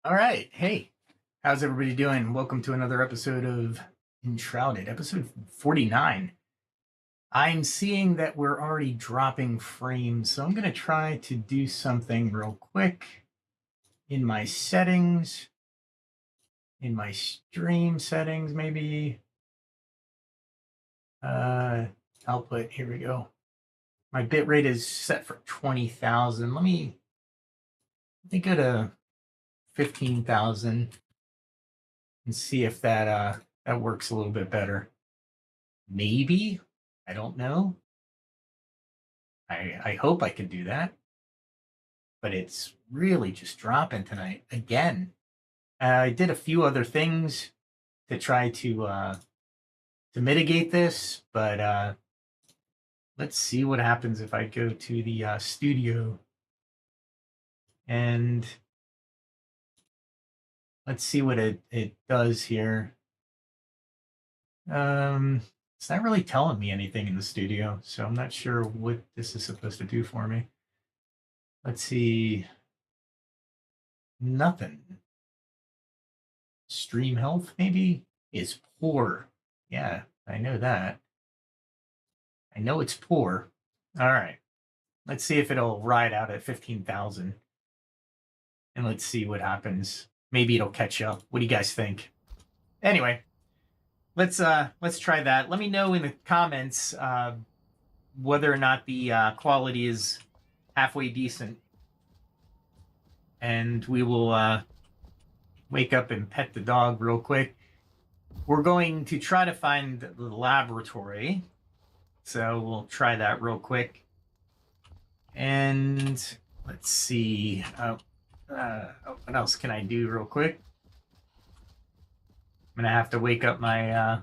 All right. Hey, how's everybody doing? Welcome to another episode of Enshrouded, episode 49. I'm seeing that we're already dropping frames, so I'm going to try to do something real quick in my settings, in my stream settings, maybe. Output, here we go. My bitrate is set for 20,000. Let me go to 15,000 and see if that works a little bit better. Maybe. I don't know. I hope I can do that. But it's really just dropping tonight again. I did a few other things to try to mitigate this, but let's see what happens if I go to the studio and let's see what it does here. It's not really telling me anything in the studio, so I'm not sure what this is supposed to do for me. Let's see. Nothing. Stream health, maybe, is poor. Yeah, I know that. I know it's poor. All right. Let's see if it'll ride out at 15,000. And let's see what happens. Maybe it'll catch up. What do you guys think? Anyway, let's try that. Let me know in the comments whether or not the quality is halfway decent. And we will wake up and pet the dog real quick. We're going to try to find the laboratory. So we'll try that real quick. And let's see. What else can I do real quick? I'm going to have to wake up my...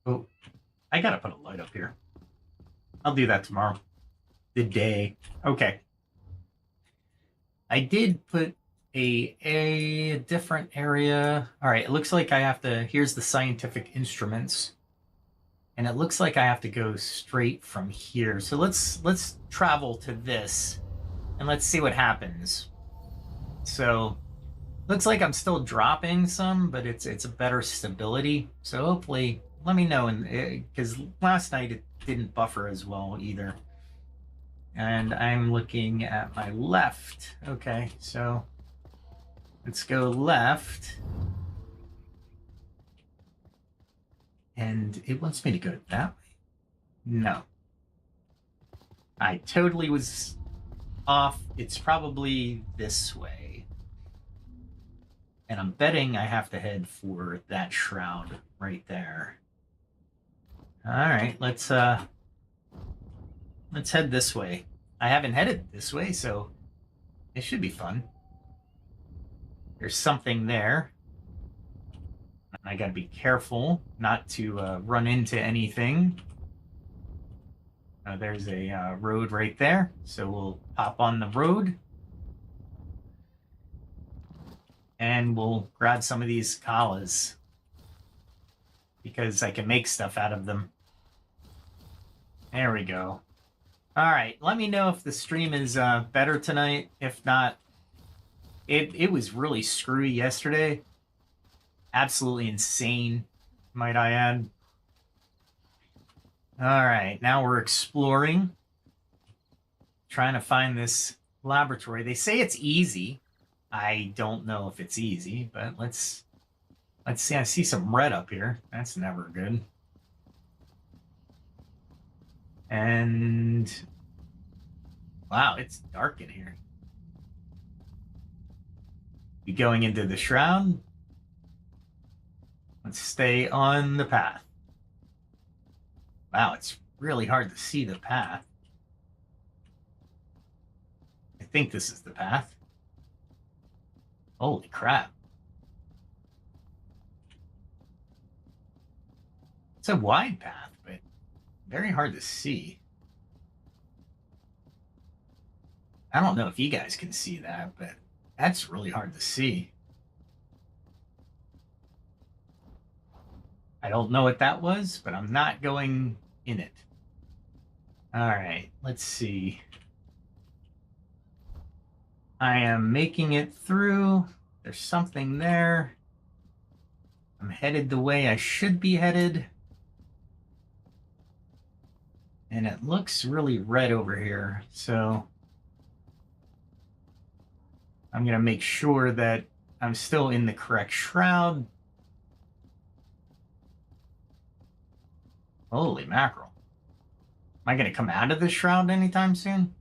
Oh, I got to put a light up here. I'll do that tomorrow. The day. Okay. I did put a different area. All right, it looks like I have to... Here's the scientific instruments. And it looks like I have to go straight from here. So let's travel to this and let's see what happens. So looks like I'm still dropping some, but it's a better stability. So hopefully, let me know, because last night it didn't buffer as well either. And I'm looking at my left. Okay, so let's go left. And it wants me to go that way. No. I totally was off. It's probably this way. And I'm betting I have to head for that shroud right there. All right, let's head this way. I haven't headed this way, so it should be fun. There's something there. I gotta be careful not to run into anything. There's a road right there, so we'll hop on the road. And we'll grab some of these kalas, because I can make stuff out of them. There we go. All right, let me know if the stream is better tonight. If not, it was really screwy yesterday. Absolutely insane, might I add. All right, now we're exploring, trying to find this laboratory. They say it's easy. I don't know if it's easy, but let's see. I see some red up here. That's never good. And wow, it's dark in here. Be going into the shroud. Let's stay on the path. Wow, it's really hard to see the path. I think this is the path. Holy crap. It's a wide path, but very hard to see. I don't know if you guys can see that, but that's really hard to see. I don't know what that was, but I'm not going in it. All right, let's see. I am making it through. There's something there. I'm headed the way I should be headed. And it looks really red over here. So I'm going to make sure that I'm still in the correct shroud. Holy mackerel. Am I going to come out of this shroud anytime soon?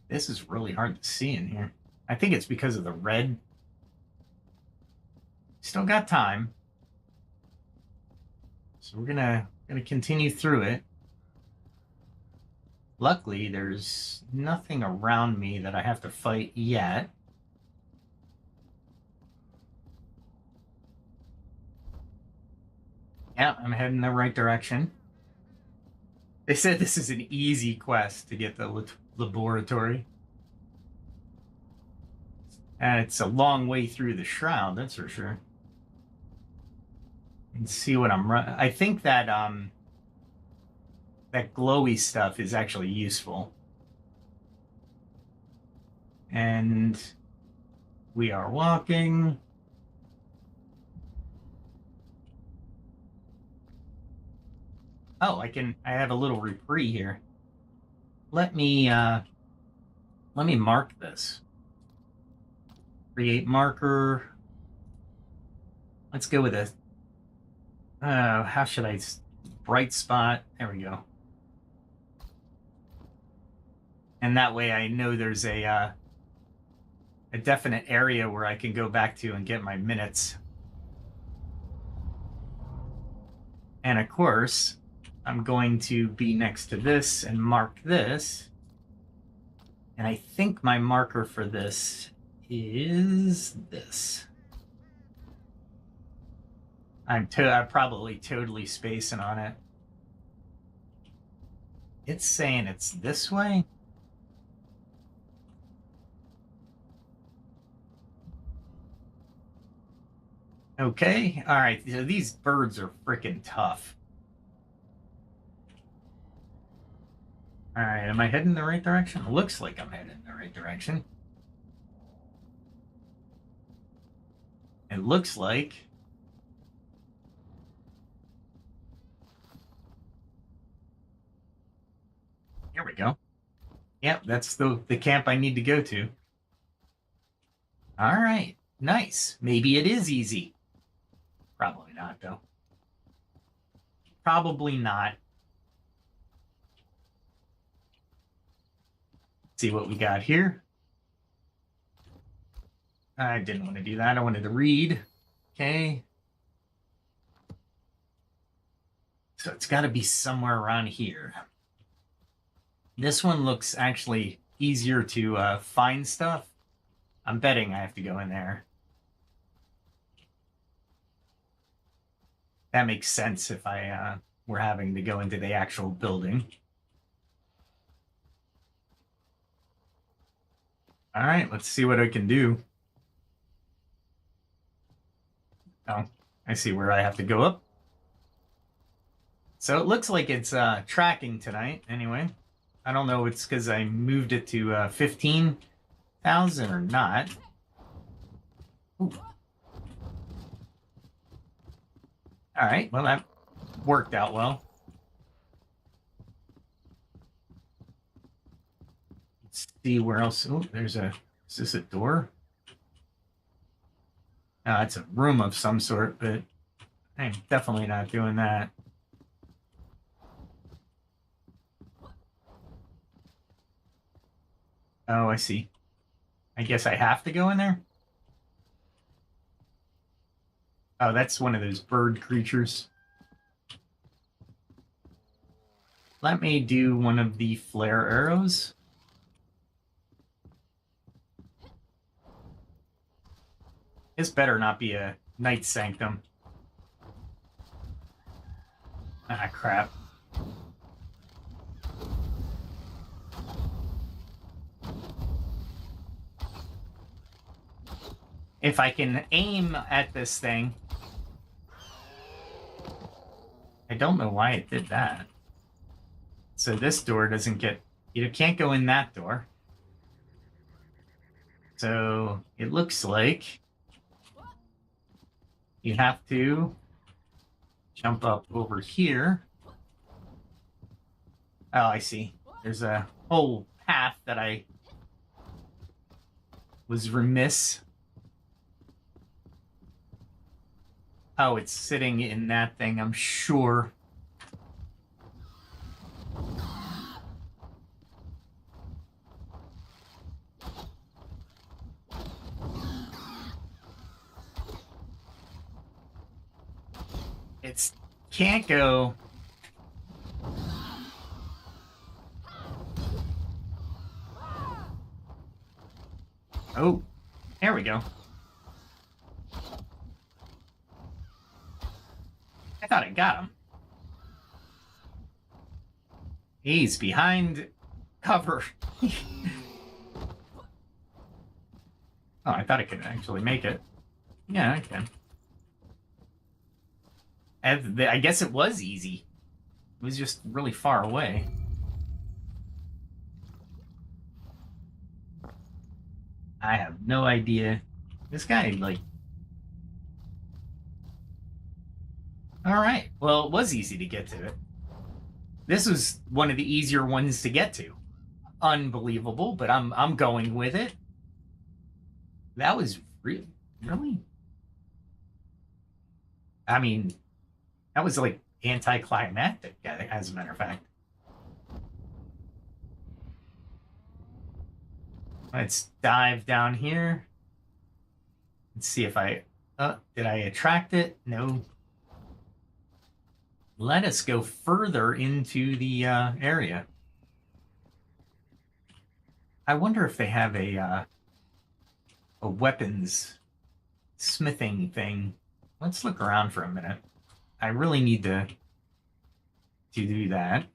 This is really hard to see in here. I think it's because of the red. Still got time. So we're gonna continue through it. Luckily, there's nothing around me that I have to fight yet. Yeah, I'm heading the right direction. They said this is an easy quest to get the laboratory. And it's a long way through the shroud, that's for sure. And see what I'm running. I think that that glowy stuff is actually useful. And we are walking. Oh, I have a little reprieve here. Let me mark this. Create marker. Let's go with a how should I bright spot? There we go. And that way I know there's a definite area where I can go back to and get my minutes. And of course, I'm going to be next to this and mark this. And I think my marker for this is this. I'm probably totally spacing on it. It's saying it's this way. Okay, all right. So these birds are freaking tough. All right, am I heading in the right direction? Looks like I'm heading in the right direction. It looks like here we go. Yep, that's the camp I need to go to. All right, nice. Maybe it is easy. Probably not, though. Probably not. Let's see what we got here. I didn't want to do that. I wanted to read. Okay. So it's got to be somewhere around here. This one looks actually easier to find stuff. I'm betting I have to go in there. That makes sense if I were having to go into the actual building. All right, let's see what I can do. Oh, I see where I have to go up. So it looks like it's tracking tonight anyway. I don't know if it's because I moved it to 15,000 or not. Ooh. All right, well, that worked out well. Let's see where else. Oh, is this a door? No, it's a room of some sort, but I'm definitely not doing that. Oh, I see. I guess I have to go in there? Oh, that's one of those bird creatures. Let me do one of the flare arrows. This better not be a night sanctum. Ah, crap. If I can aim at this thing. I don't know why it did that. So this door doesn't get... You can't go in that door. So it looks like you have to jump up over here. Oh, I see. There's a whole path that I was remiss. Oh, it's sitting in that thing, I'm sure. It's can't go. Oh, there we go. I thought I got him. He's behind cover. Oh, I thought I could actually make it. Yeah, I can. I guess it was easy. It was just really far away. I have no idea. This guy, like... Alright, well, it was easy to get to it. This was one of the easier ones to get to. Unbelievable, but I'm going with it. That was really... I mean, that was like anticlimactic, as a matter of fact. Let's dive down here. Let's see if I... did I attract it? No. Let us go further into the area. I wonder if they have a weapons smithing thing. Let's look around for a minute. I really need to do that.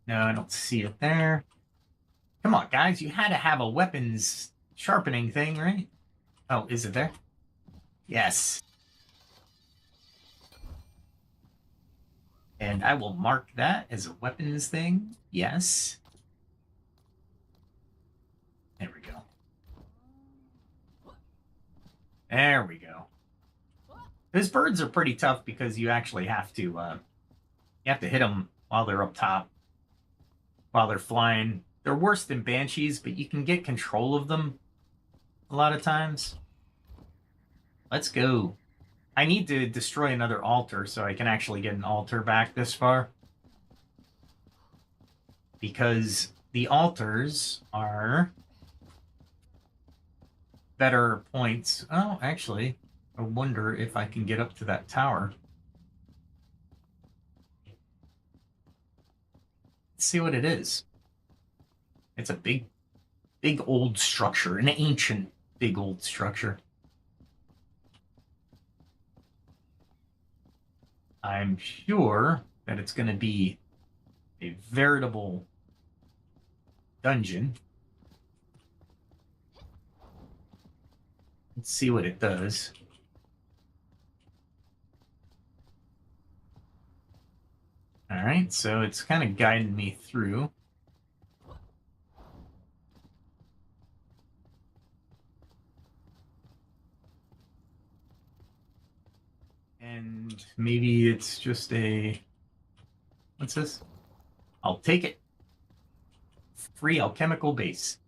No, I don't see it there. Come on, guys. You had to have a weapons sharpening thing, right? Oh, is it there? Yes. And I will mark that as a weapons thing. Yes. There we go. There we go. Those birds are pretty tough because you actually have to hit them while they're up top, while they're flying. They're worse than banshees, but you can get control of them a lot of times. Let's go. I need to destroy another altar so I can actually get an altar back this far. Because the altars are better points. Oh, actually, I wonder if I can get up to that tower. Let's see what it is. It's a big old structure, an ancient big old structure. I'm sure that it's going to be a veritable dungeon. Let's see what it does. All right, so it's kind of guiding me through. And maybe it's just a... What's this? I'll take it. Free alchemical base.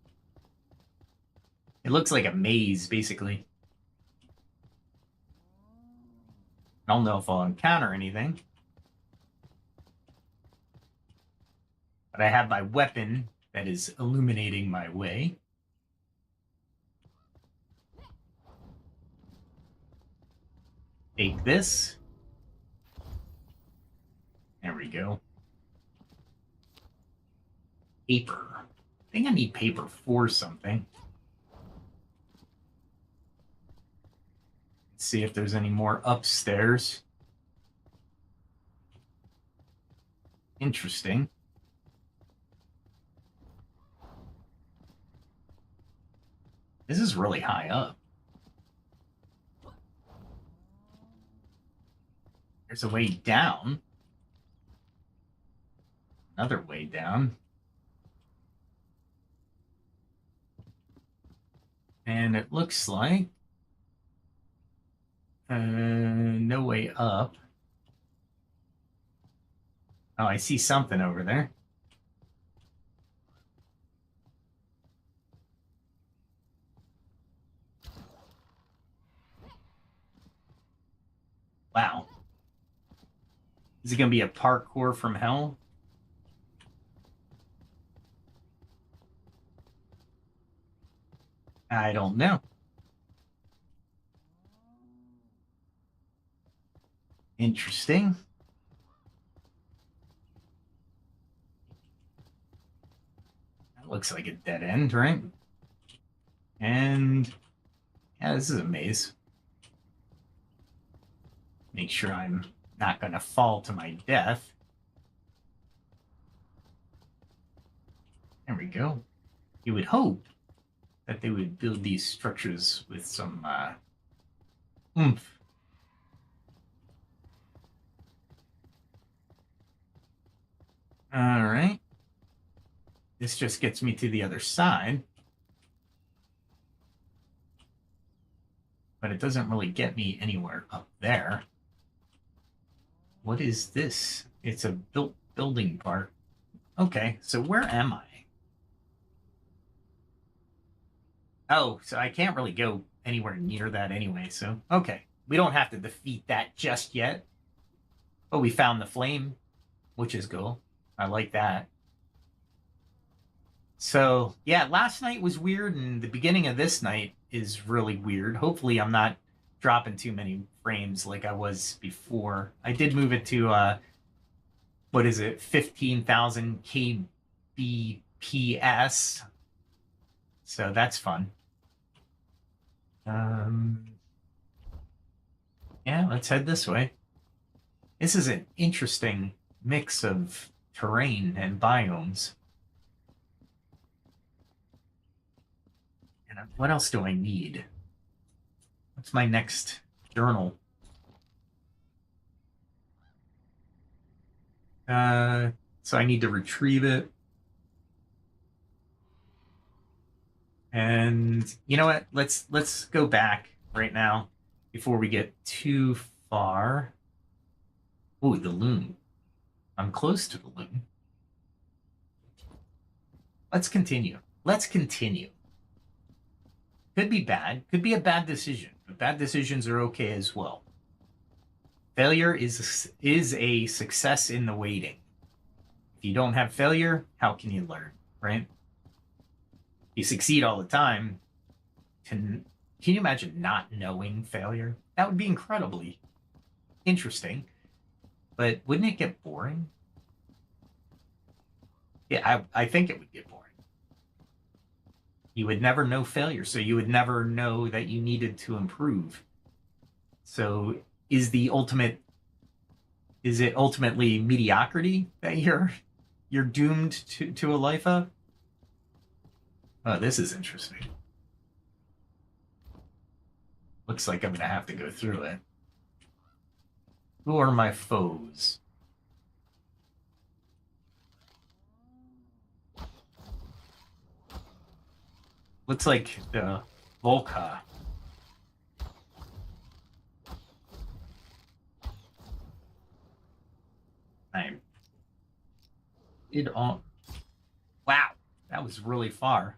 It looks like a maze, basically. I don't know if I'll encounter anything. But I have my weapon that is illuminating my way. Take this. There we go. Paper. I think I need paper for something. Let's see if there's any more upstairs. Interesting. This is really high up. There's a way down. Another way down. And it looks like no way up. Oh, I see something over there. Wow. Is it going to be a parkour from hell? I don't know. Interesting. That looks like a dead end, right? And yeah, this is a maze. Make sure I'm not going to fall to my death. There we go. You would hope that they would build these structures with some oomph. All right. This just gets me to the other side. But it doesn't really get me anywhere up there. What is this? It's a building part. Okay, so where am I? Oh, so I can't really go anywhere near that anyway, so okay. We don't have to defeat that just yet. But we found the flame, which is cool. I like that. So, yeah, last night was weird, and the beginning of this night is really weird. Hopefully I'm not dropping too many frames like I was before. I did move it to, what is it, 15,000 kbps. So that's fun. Yeah, let's head this way. This is an interesting mix of terrain and biomes. And what else do I need? What's my next journal? So I need to retrieve it. And you know what? Let's go back right now before we get too far. Ooh, the loon. I'm close to the loon. Let's continue. Let's continue. Could be bad. Could be a bad decision. But bad decisions are okay as well. Failure is a success in the waiting. If you don't have failure, how can you learn, right? You succeed all the time. Can you imagine not knowing failure? That would be incredibly interesting. But wouldn't it get boring? Yeah, I think it would get boring. You would never know failure, so you would never know that you needed to improve. So is it ultimately mediocrity that you're doomed to a life of? Oh, this is interesting. Looks like I'm gonna have to go through it. Who are my foes? Looks like the Volca. Wow, that was really far.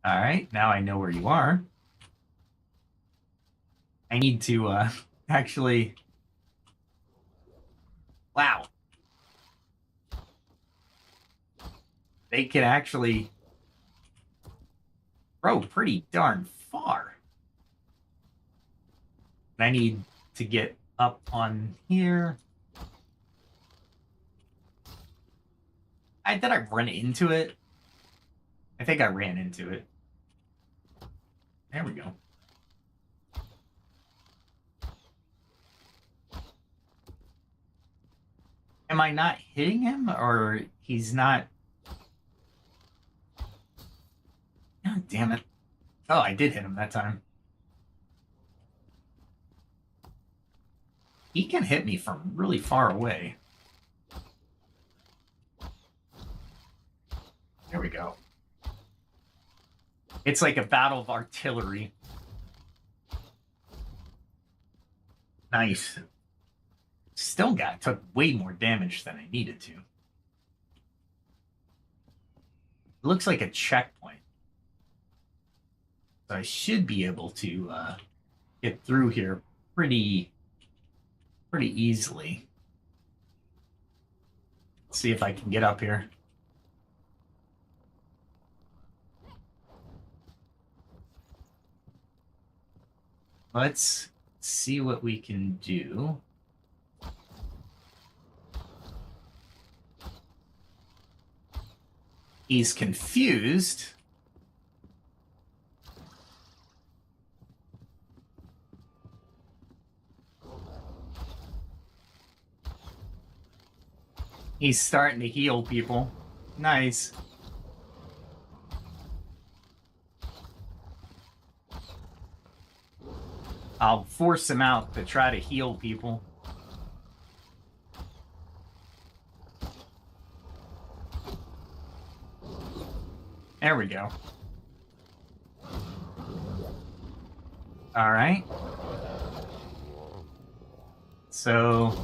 All right, now I know where you are. I need to actually. Wow. They can actually throw pretty darn far. And I need to get up on here. Did I run into it? I think I ran into it. There we go. Am I not hitting him, or he's not? God damn it. Oh, I did hit him that time. He can hit me from really far away. There we go. It's like a battle of artillery. Nice. Still took way more damage than I needed to. It looks like a checkpoint. So I should be able to get through here pretty easily. Let's see if I can get up here. Let's see what we can do. He's confused. He's starting to heal people. Nice. I'll force him out to try to heal people. There we go. All right. So...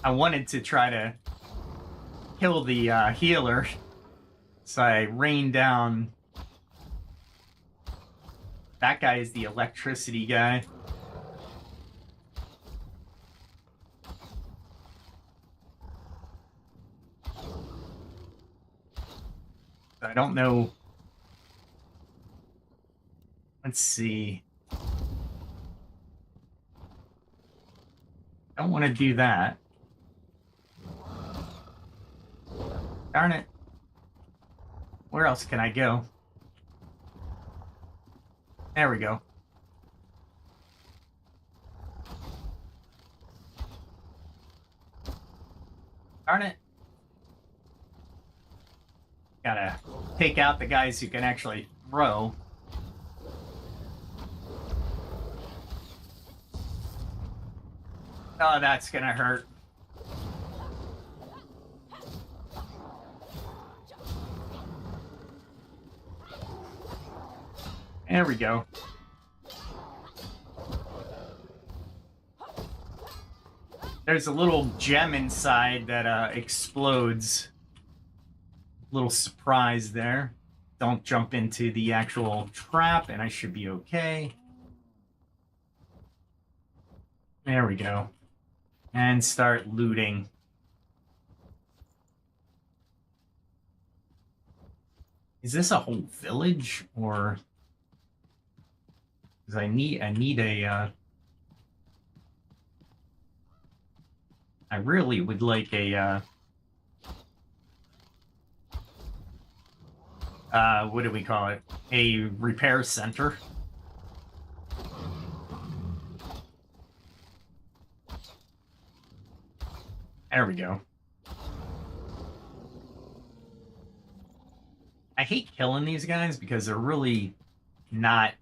I wanted to try to kill the healer, so I rained down. That guy is the electricity guy. I don't know. Let's see. I don't want to do that. Darn it. Where else can I go? There we go. Darn it. Gotta take out the guys who can actually throw. Oh, that's gonna hurt. There we go. There's a little gem inside that explodes. Little surprise there. Don't jump into the actual trap and I should be okay. There we go. And start looting. Is this a whole village or... Because I need a I really would like a what do we call it? A repair center. There we go. I hate killing these guys because they're really not...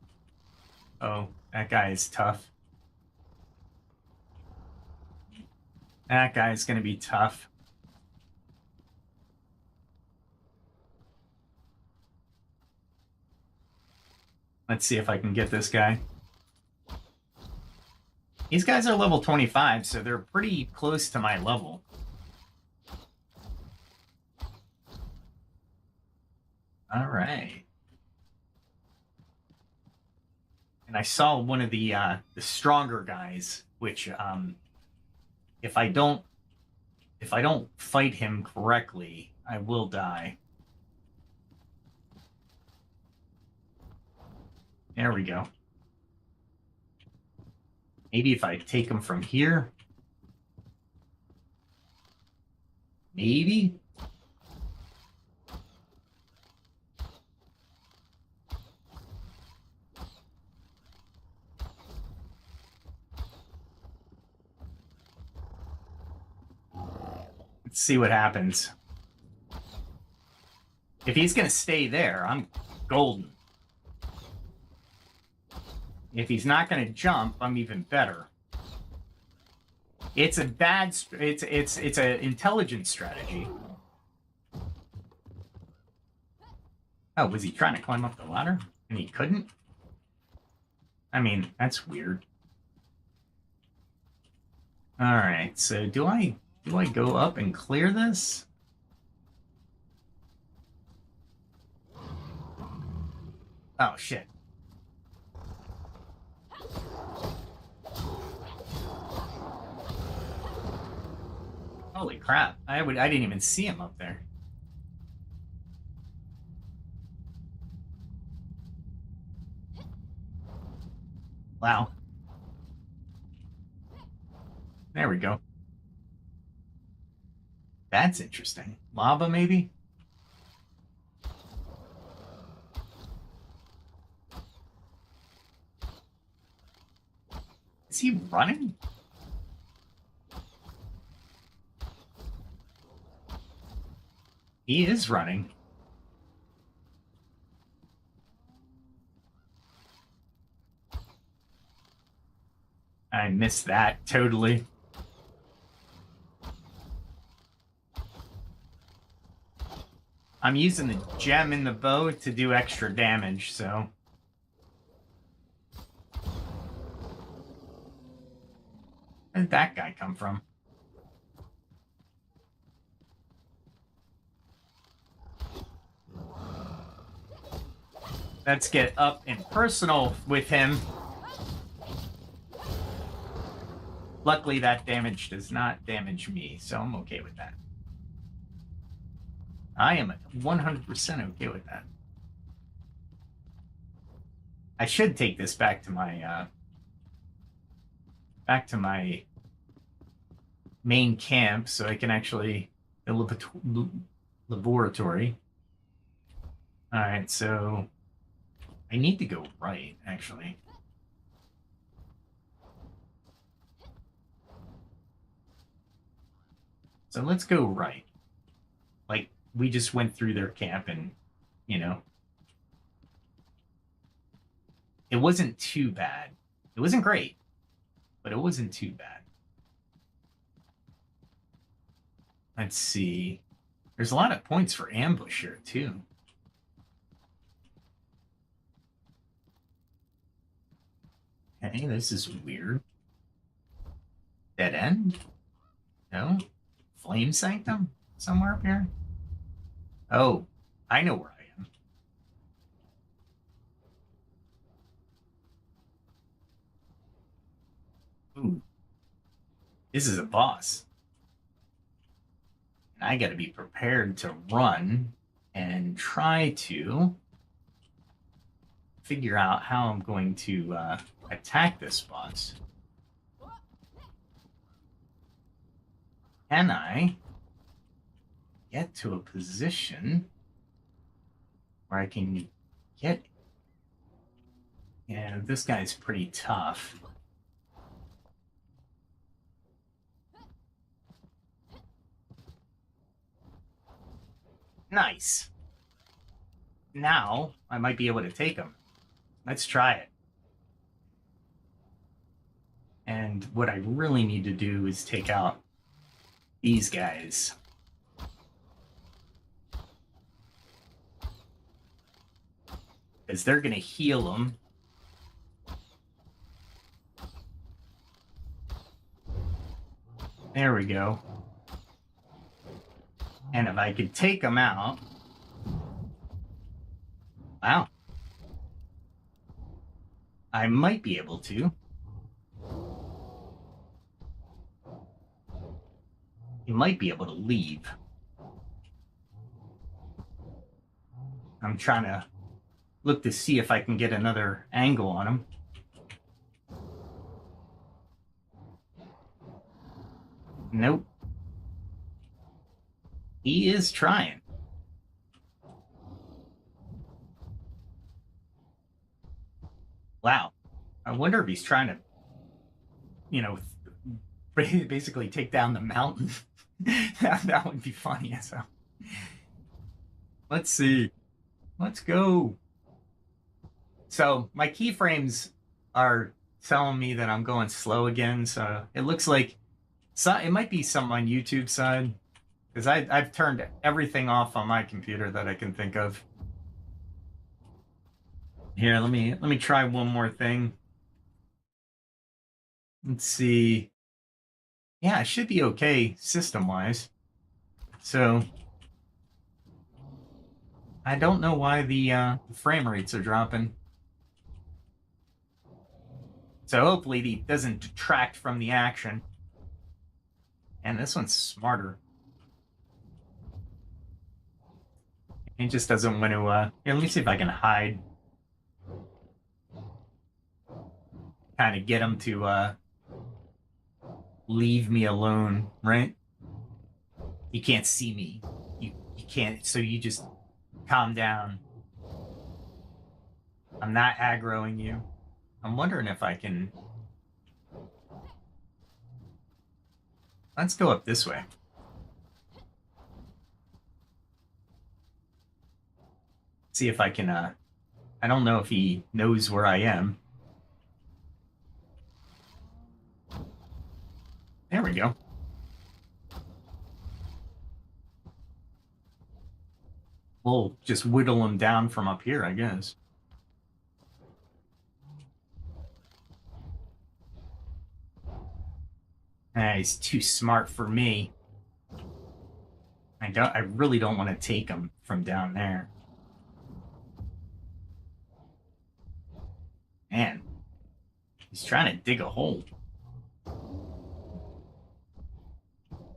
Oh, that guy is tough. That guy is going to be tough. Let's see if I can get this guy. These guys are level 25, so they're pretty close to my level. All right. And I saw one of the stronger guys, which if I don't fight him correctly, I will die. There we go. Maybe if I take him from here. Maybe. Let's see what happens. If he's going to stay there, I'm golden. If he's not going to jump, I'm even better. It's a bad... It's an intelligence strategy. Oh, was he trying to climb up the ladder? And he couldn't? I mean, that's weird. Alright, so do I go up and clear this? Oh, shit. Holy crap. I didn't even see him up there. Wow. There we go. That's interesting. Lava, maybe? Is he running? He is running. I missed that totally. I'm using the gem in the bow to do extra damage, so... Where did that guy come from? Let's get up and personal with him. Luckily, that damage does not damage me, so I'm okay with that. I am 100% okay with that. I should take this back to my main camp so I can actually laboratory. All right, so I need to go right, actually. So let's go right. Like, we just went through their camp and, you know, it wasn't too bad. It wasn't great, but it wasn't too bad. Let's see. There's a lot of points for ambush here, too. Okay, this is weird. Dead end? No? Flame Sanctum? Somewhere up here? Oh, I know where I am. Ooh. This is a boss. And I gotta be prepared to run and try to figure out how I'm going to attack this boss. Can I get to a position where I can get... Yeah, this guy's pretty tough. Nice. Now, I might be able to take him. Let's try it. And what I really need to do is take out these guys. Because they're going to heal them. There we go. And if I could take them out... Wow. I might be able to. You might be able to leave. I'm trying to look to see if I can get another angle on him. Nope. He is trying. Wow. I wonder if he's trying to, you know, basically take down the mountain. That would be funny. So, let's see. Let's go. So my keyframes are telling me that I'm going slow again, so it looks like it might be something on YouTube side, because I've turned everything off on my computer that I can think of. Here, let me try one more thing. Let's see. Yeah, it should be okay system-wise. So I don't know why the frame rates are dropping. So hopefully it doesn't detract from the action. And this one's smarter. It just doesn't want to, here, let me see if I can hide. Kind of get him to, leave me alone, right? You can't see me. You can't, so you just calm down. I'm not aggroing you. I'm wondering if I can... Let's go up this way. See if I can, I don't know if he knows where I am. There we go. We'll just whittle him down from up here, I guess. He's too smart for me. I really don't want to take him from down there. Man, he's trying to dig a hole.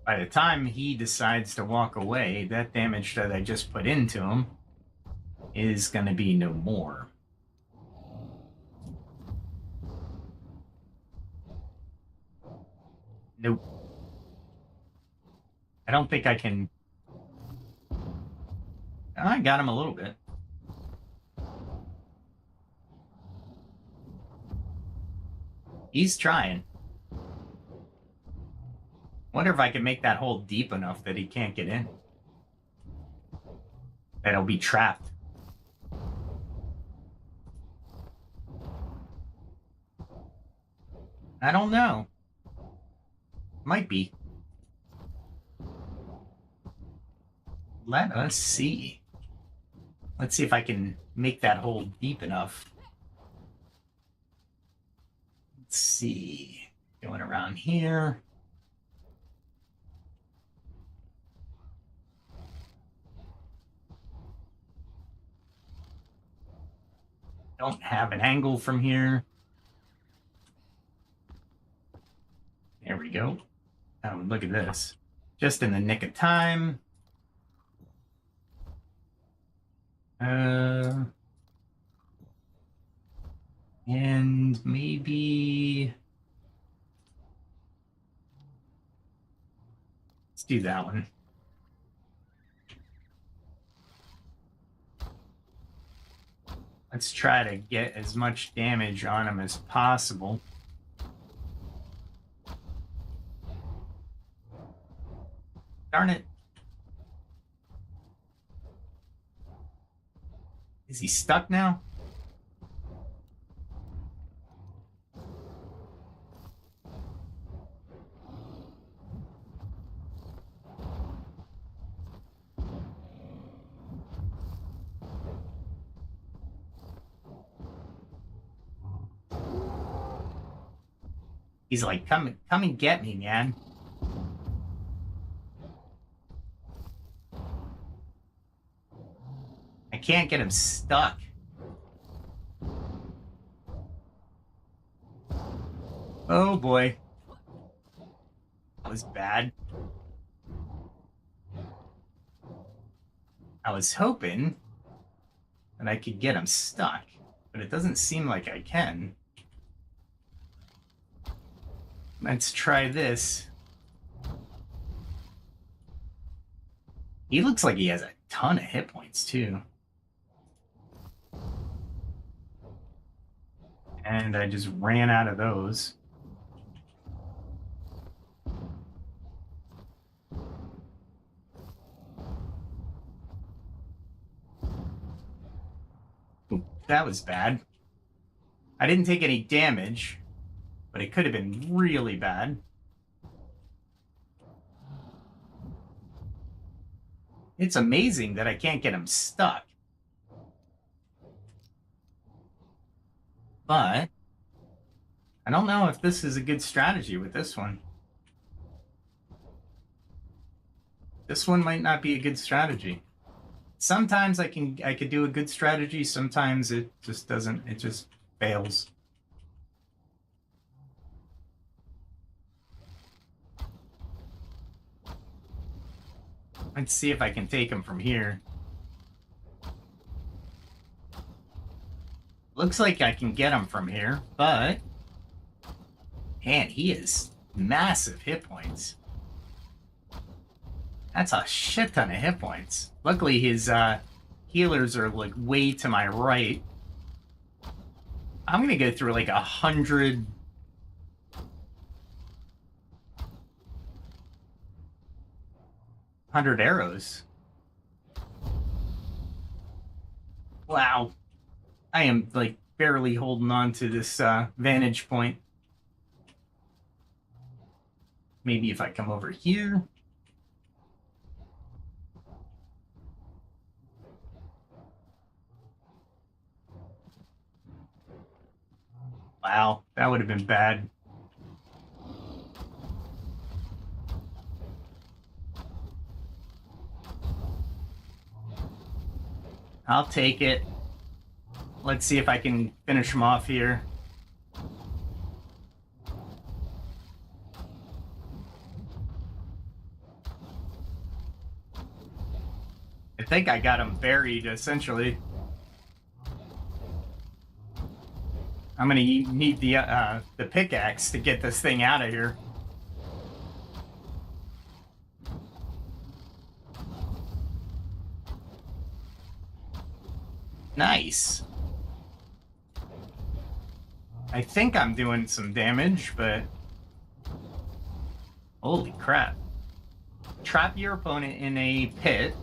By the time he decides to walk away, that damage that I just put into him is going to be no more. Nope. I don't think I can... I got him a little bit. He's trying. Wonder if I can make that hole deep enough that he can't get in. That he'll be trapped. I don't know. Might be. Let us see. Let's see if I can make that hole deep enough. Let's see. Going around here. Don't have an angle from here. There we go. Oh, look at this. Just in the nick of time. And maybe... Let's do that one. Let's try to get as much damage on him as possible. Darn it. Is he stuck now? He's like, come and get me, man. I can't get him stuck. Oh boy. That was bad. I was hoping that I could get him stuck, but it doesn't seem like I can. Let's try this. He looks like he has a ton of hit points, too. And I just ran out of those. Ooh, that was bad. I didn't take any damage, but it could have been really bad. It's amazing that I can't get him stuck. But I don't know if this is a good strategy with this one. This one might not be a good strategy. Sometimes I could do a good strategy, sometimes it just doesn't, it just fails. Let's see if I can take him from here. Looks like I can get him from here, but man, he is massive hit points. That's a shit ton of hit points. Luckily, his healers are like way to my right. I'm gonna go through like 100 arrows. Wow. I am like barely holding on to this vantage point. Maybe if I come over here. Wow, that would have been bad. I'll take it. Let's see if I can finish him off here. I think I got him buried, essentially. I'm gonna need the pickaxe to get this thing out of here. Nice. I think I'm doing some damage, but holy crap. Trap your opponent in a pit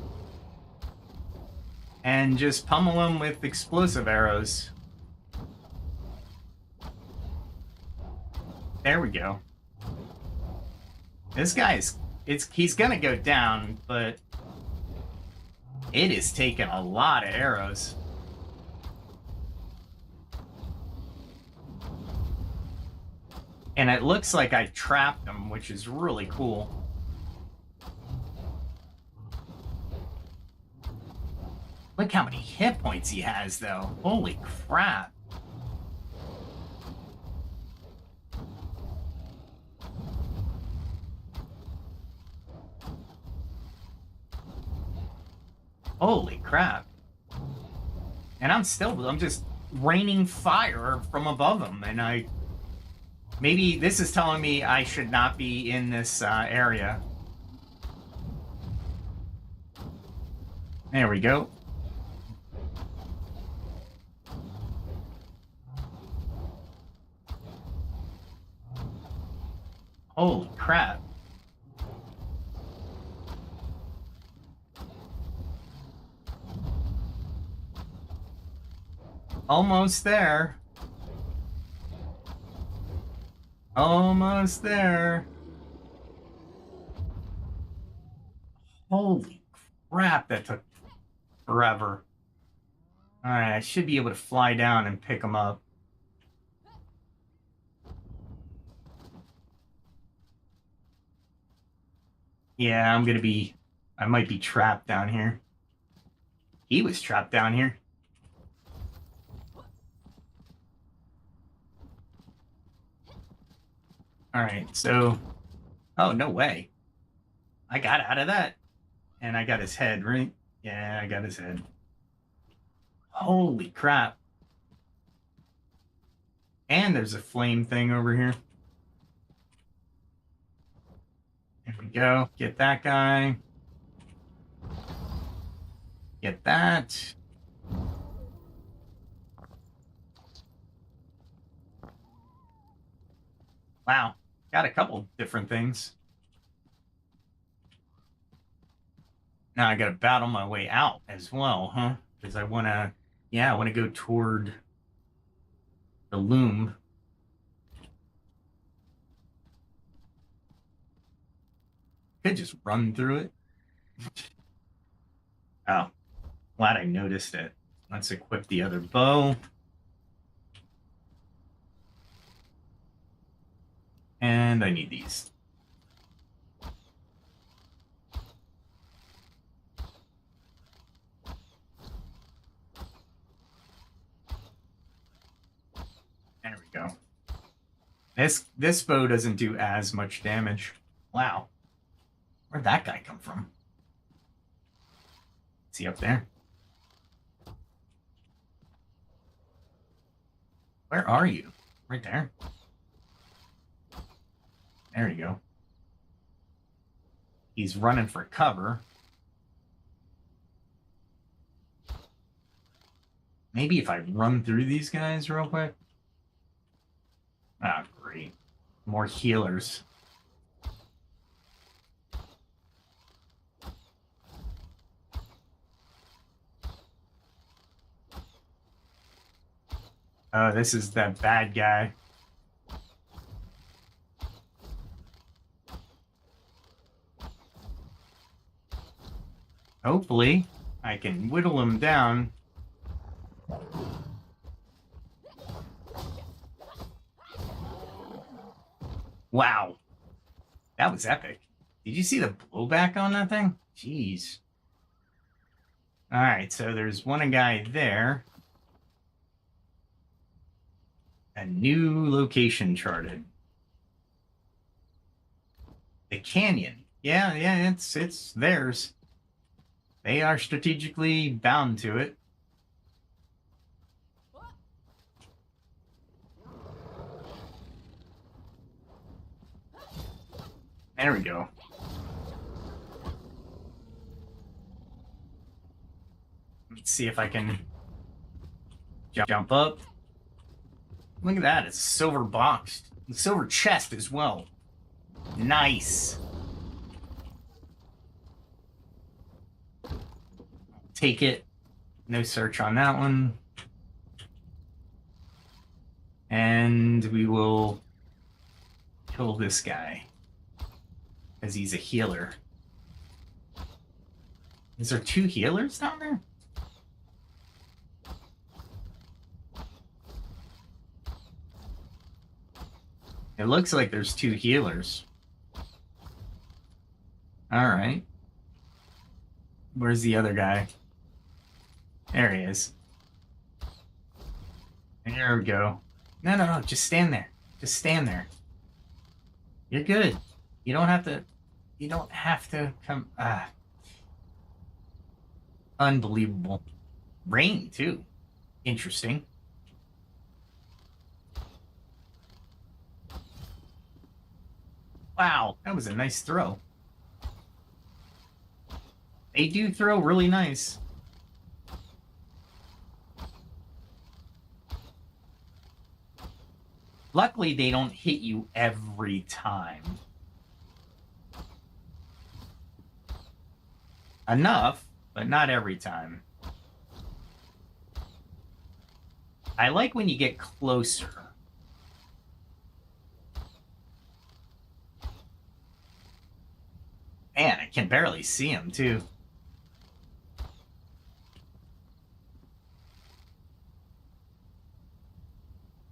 and just pummel them with explosive arrows. There we go. This guy's, he's gonna go down, but it is taking a lot of arrows. And it looks like I trapped him, which is really cool. Look how many hit points he has, though. Holy crap. Holy crap. And I'm just raining fire from above him, and maybe this is telling me I should not be in this area. There we go. Holy crap. Almost there. Almost there. Holy crap, that took forever. Alright, I should be able to fly down and pick them up. Yeah, I might be trapped down here. He was trapped down here. Alright, so... Oh, no way. I got out of that. And I got his head, right? Yeah, I got his head. Holy crap. And there's a flame thing over here. There we go. Get that guy. Get that. Wow. Got a couple different things. Now I gotta battle my way out as well, huh? Because I wanna... Yeah, I wanna go toward... the loom. Could just run through it. Oh, glad I noticed it. Let's equip the other bow. And I need these. There we go. This bow doesn't do as much damage. Wow. Where'd that guy come from? Is he up there? Where are you? Right there. There you go. He's running for cover. Maybe if I run through these guys real quick. Ah, great. More healers. Oh, this is that bad guy. Hopefully, I can whittle him down. Wow. That was epic. Did you see the blowback on that thing? Jeez. Alright, so there's one guy there. A new location charted. The canyon. Yeah, it's theirs. They are strategically bound to it. There we go. Let's see if I can jump up. Look at that, it's silver boxed. Silver chest as well. Nice. Take it. No search on that one. And we will kill this guy. Because he's a healer. Is there 2 healers down there? It looks like there's 2 healers. Alright. Where's the other guy? There he is. There we go. No, just stand there. Just stand there. You're good. You don't have to come. Unbelievable. Rain, too. Interesting. Wow, that was a nice throw. They do throw really nice. Luckily, they don't hit you every time. Enough, but not every time. I like when you get closer. Man, I can barely see him, too.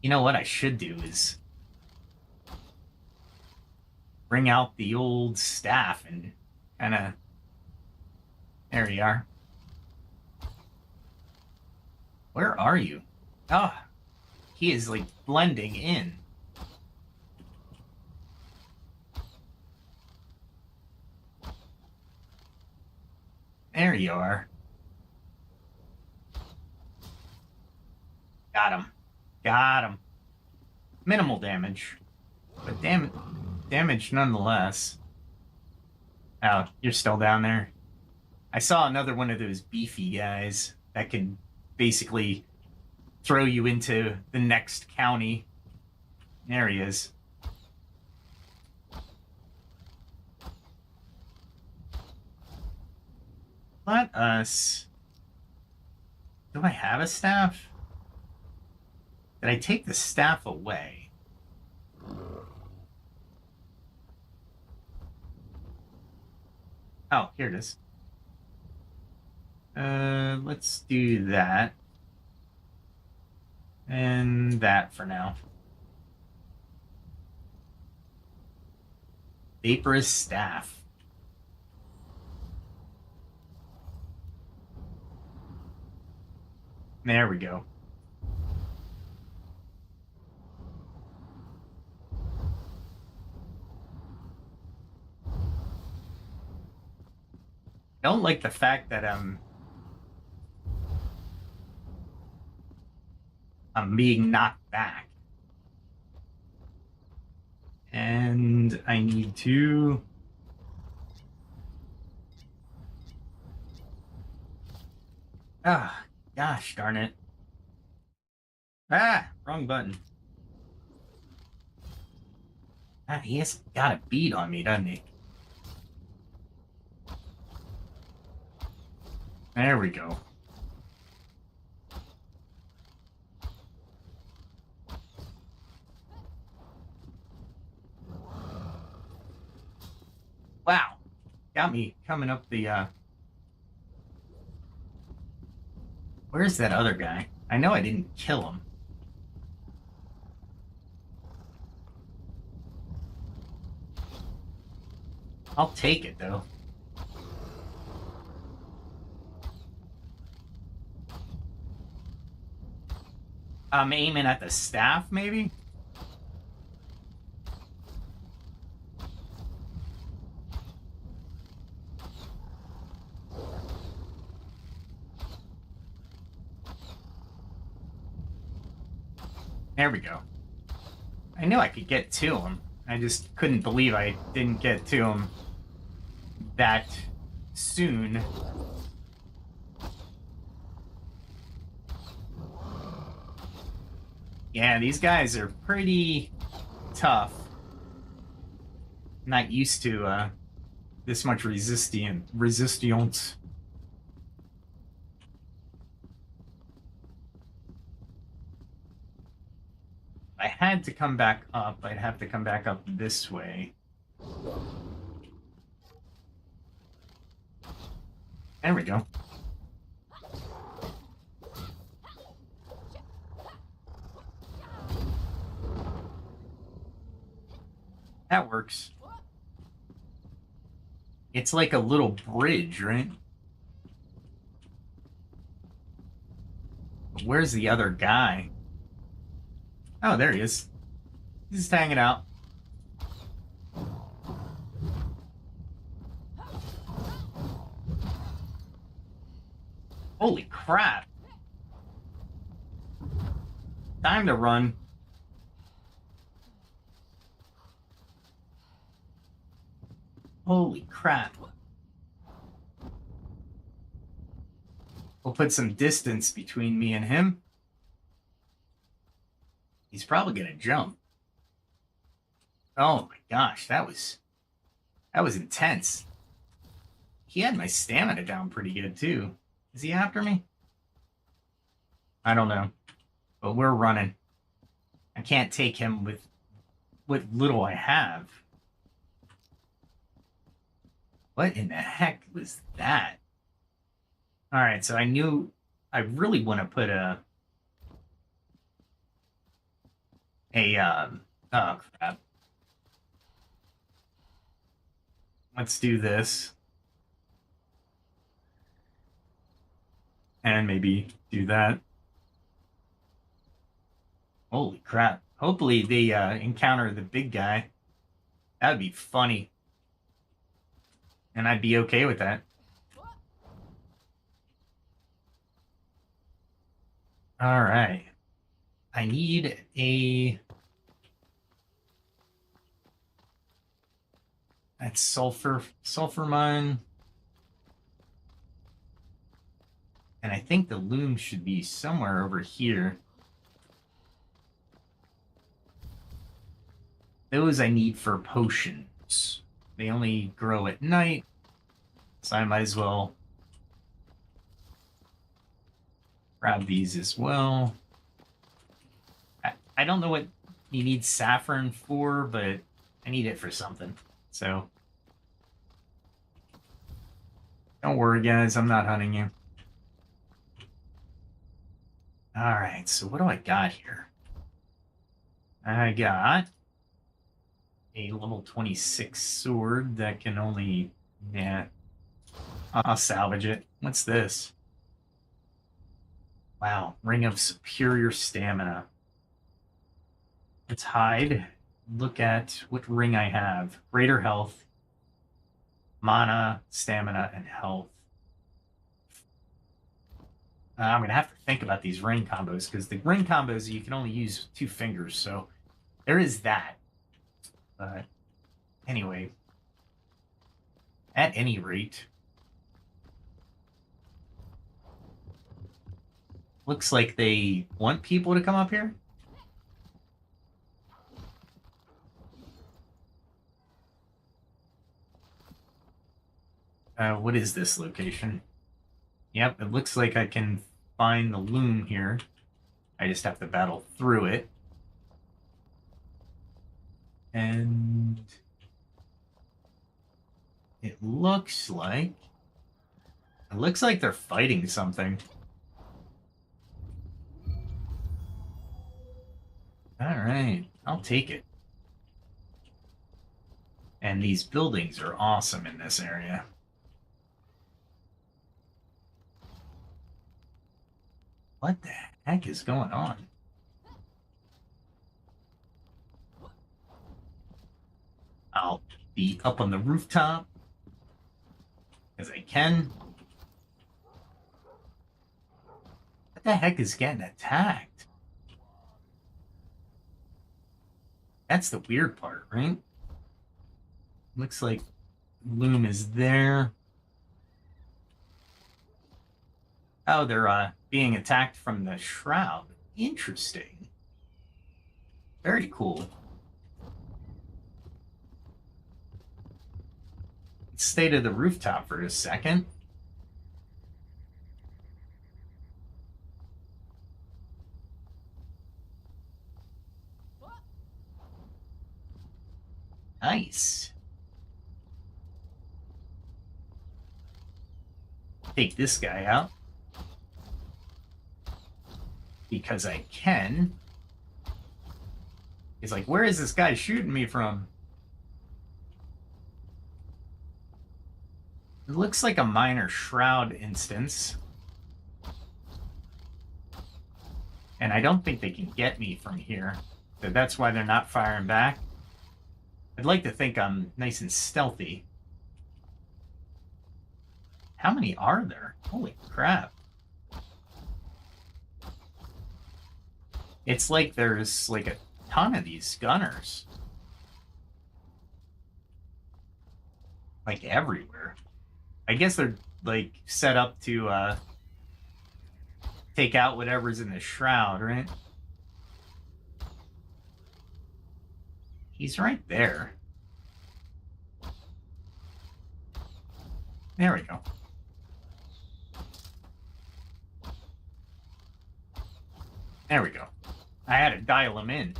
You know what I should do is bring out the old staff and kind of... There you are. Where are you? Oh, he is like blending in. There you are. Got him. Got him. Minimal damage. But damage nonetheless. Oh, you're still down there. I saw another one of those beefy guys that can basically throw you into the next county. There he is. Let us... Do I have a staff? Did I take the staff away? Oh, here it is. Let's do that. And that for now. Vaporous staff. There we go. I don't like the fact that I'm being knocked back. And I need to... Ah, gosh darn it. Ah, wrong button. Ah, he has got a beat on me, doesn't he? There we go. Wow. Got me coming up the, Where's that other guy? I know I didn't kill him. I'll take it, though. I'm aiming at the staff, maybe? There we go. I knew I could get to him. I just couldn't believe I didn't get to him that soon. Yeah, these guys are pretty tough. Not used to this much resistance. I had to come back up. I'd have to come back up this way. There we go. That works. It's like a little bridge, right? Where's the other guy? Oh, there he is. He's just hanging out. Holy crap. Time to run. Holy crap. We'll put some distance between me and him. He's probably gonna jump. Oh my gosh, that was intense. He had my stamina down pretty good too. Is he after me? I don't know. But we're running. I can't take him with what little I have. What in the heck was that? Alright, so I knew I really want to put oh crap. Let's do this. And maybe do that. Holy crap. Hopefully they encounter the big guy. That would be funny. And I'd be okay with that. Alright. I need a... That's sulfur mine. And I think the loom should be somewhere over here. Those I need for potions. They only grow at night, so I might as well grab these as well. I don't know what you need saffron for, but I need it for something. So don't worry, guys. I'm not hunting you. All right. So what do I got here? I got a level 26 sword that can only... Yeah. I'll salvage it. What's this? Wow. Ring of superior stamina. Let's hide. Look at what ring I have. Greater health, mana, stamina, and health. I'm going to have to think about these ring combos, because the ring combos, you can only use 2 fingers, so there is that. But anyway, at any rate, looks like they want people to come up here. What is this location? Yep, it looks like I can find the loom here. I just have to battle through it. And it looks like they're fighting something. All right, I'll take it. And these buildings are awesome in this area. What the heck is going on? I'll be up on the rooftop as I can. What the heck is getting attacked? That's the weird part, right? Looks like loom is there. Oh, they're being attacked from the shroud. Interesting. Very cool. Let's stay to the rooftop for a second. Nice. Take this guy out. Because I can. He's like, where is this guy shooting me from? It looks like a minor shroud instance. And I don't think they can get me from here. So that's why they're not firing back. I'd like to think I'm nice and stealthy. How many are there? Holy crap. It's like there's like a ton of these gunners. Like everywhere. I guess they're like set up to take out whatever's in the shroud, right? He's right there. There we go. There we go. I had to dial him in.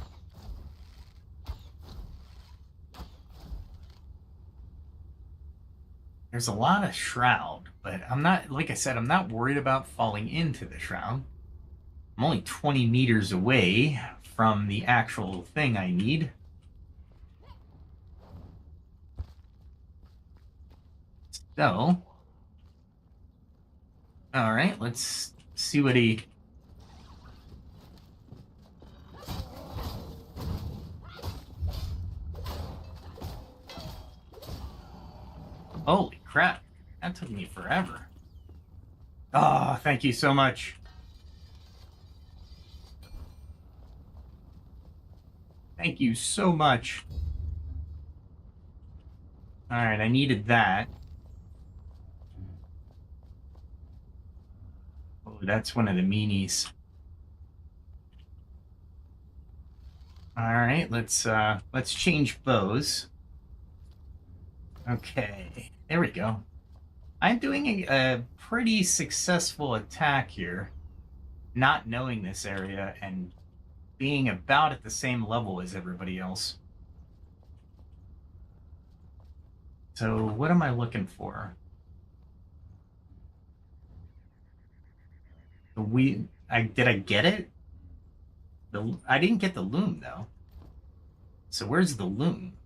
There's a lot of shroud, but I'm not, like I said, I'm not worried about falling into the shroud. I'm only 20 meters away from the actual thing I need. So, all right, let's see what he... Holy crap, that took me forever. Oh, thank you so much. Thank you so much. All right, I needed that. Oh, that's one of the meanies. All right, let's change bows. Okay, there we go. I'm doing a pretty successful attack here, not knowing this area and being about at the same level as everybody else. So what am I looking for? Did I get it? I didn't get the loom though. So where's the loom?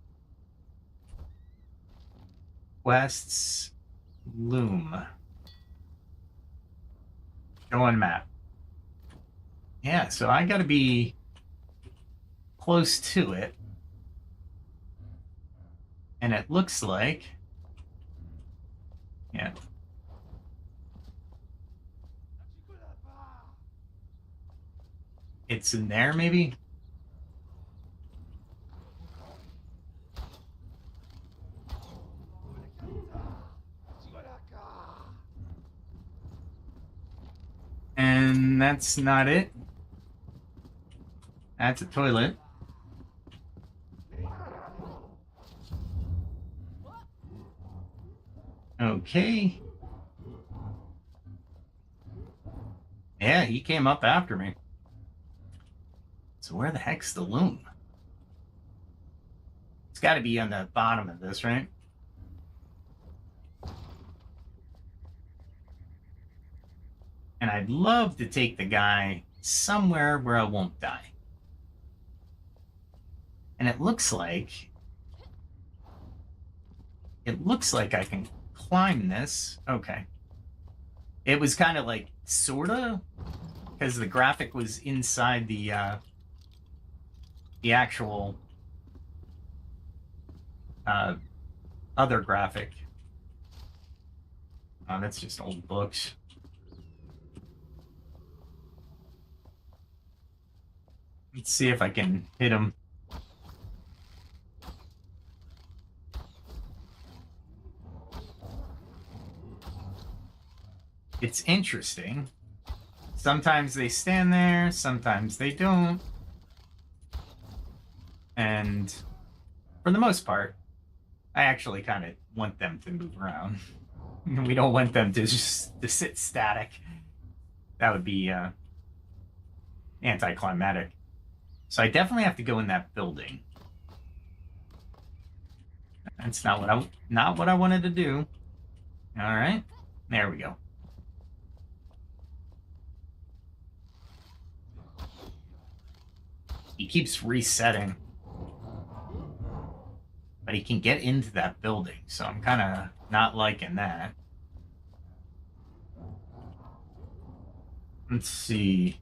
Quests, loom. Go on map. Yeah, so I gotta be close to it. And it looks like, yeah. It's in there, maybe? And that's not it. That's a toilet. Okay. Yeah, he came up after me. So where the heck's the loom? It's got to be on the bottom of this, right? And I'd love to take the guy somewhere where I won't die. And it looks like I can climb this. Okay. It was kind of like sorta, because the graphic was inside the actual other graphic. Oh, that's just old books. Let's see if I can hit him. It's interesting. Sometimes they stand there, sometimes they don't. And for the most part, I actually kind of want them to move around. We don't want them to just to sit static. That would be anticlimactic. So I definitely have to go in that building. That's not what I wanted to do. All right, there we go. He keeps resetting, but he can get into that building, so I'm kind of not liking that. Let's see.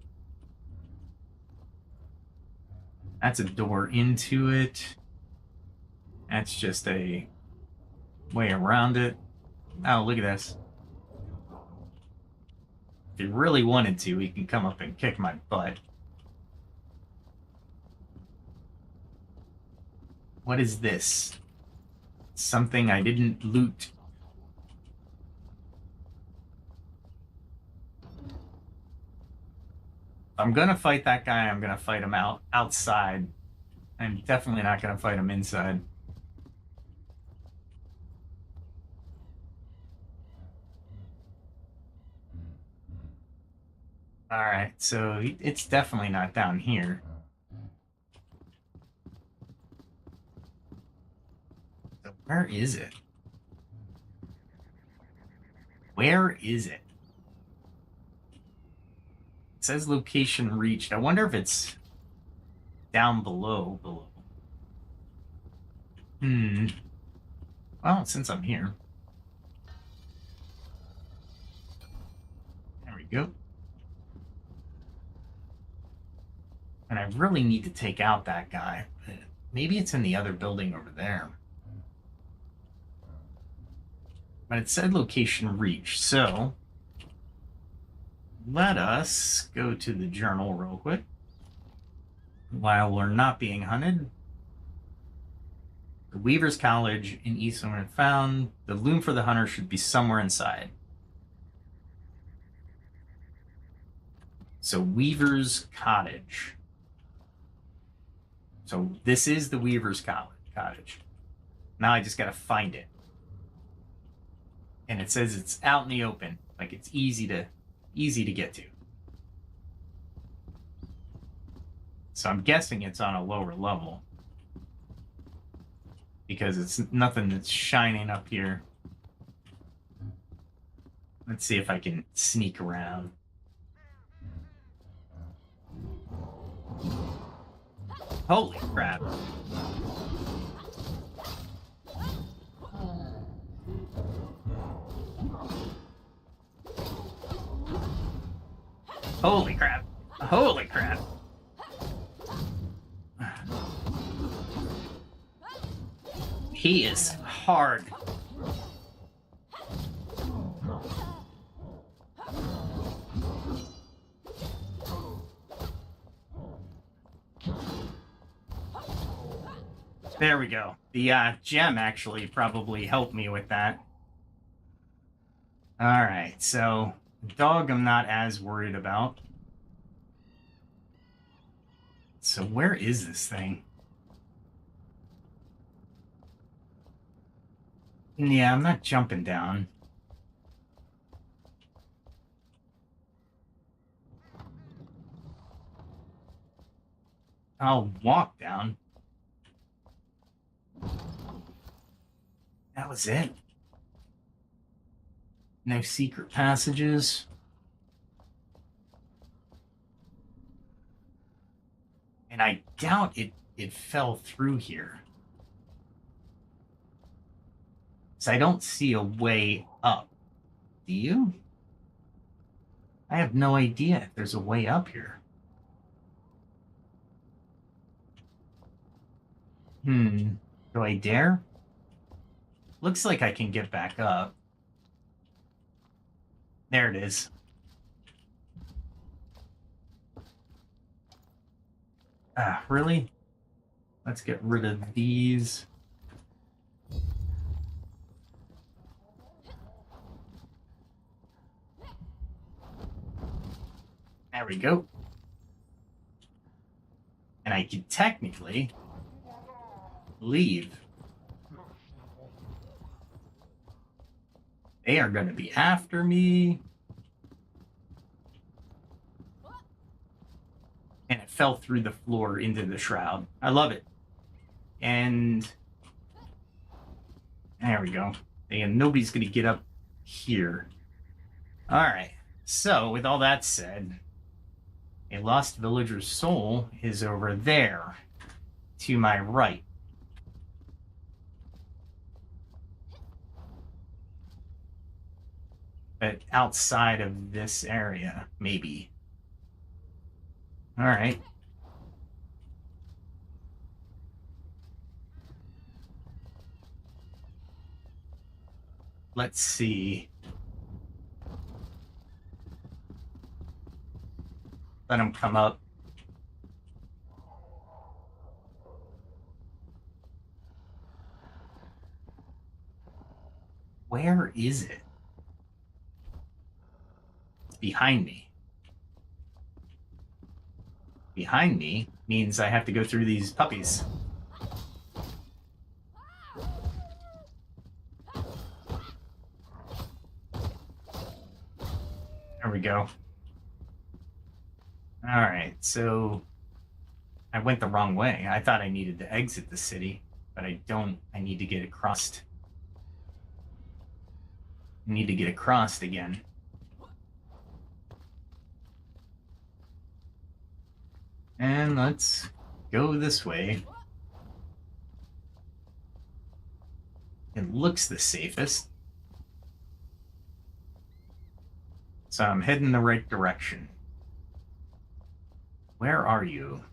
That's a door into it. That's just a way around it. Oh, look at this. If he really wanted to, he can come up and kick my butt. What is this? Something I didn't loot. If I'm gonna fight that guy, I'm gonna fight him outside. I'm definitely not gonna fight him inside. All right, so it's definitely not down here. So where is it? Where is it? It says location reached. I wonder if it's down below. Well, since I'm here. There we go. And I really need to take out that guy. Maybe it's in the other building over there. But it said location reached, so let us go to the journal real quick. While we're not being hunted, the Weaver's College in Eastland found. The loom for the hunter should be somewhere inside. So Weaver's Cottage. So this is the Weaver's Cottage. Now I just got to find it. And it says it's out in the open, like it's easy to get to. So I'm guessing it's on a lower level. Because it's nothing that's shining up here. Let's see if I can sneak around. Holy crap. Holy crap. Holy crap. He is hard. There we go. The gem actually probably helped me with that. Alright, so dog I'm not as worried about. So where is this thing? Yeah, I'm not jumping down. I'll walk down. That was it. No secret passages. And I doubt it fell through here. So I don't see a way up. Do you? I have no idea if there's a way up here. Do I dare? Looks like I can get back up. There it is. Really? Let's get rid of these. There we go. And I can technically leave. They are going to be after me. And it fell through the floor into the shroud. I love it. And there we go. And nobody's going to get up here. All right. So with all that said, a lost villager's soul is over there to my right. But outside of this area, maybe. All right. Let's see. Let him come up. Where is it? It's behind me. Behind me means I have to go through these puppies. There we go. All right, so I went the wrong way. I thought I needed to exit the city, but I don't. I need to get across. I need to get across again. And let's go this way. It looks the safest. So I'm heading the right direction. Where are you?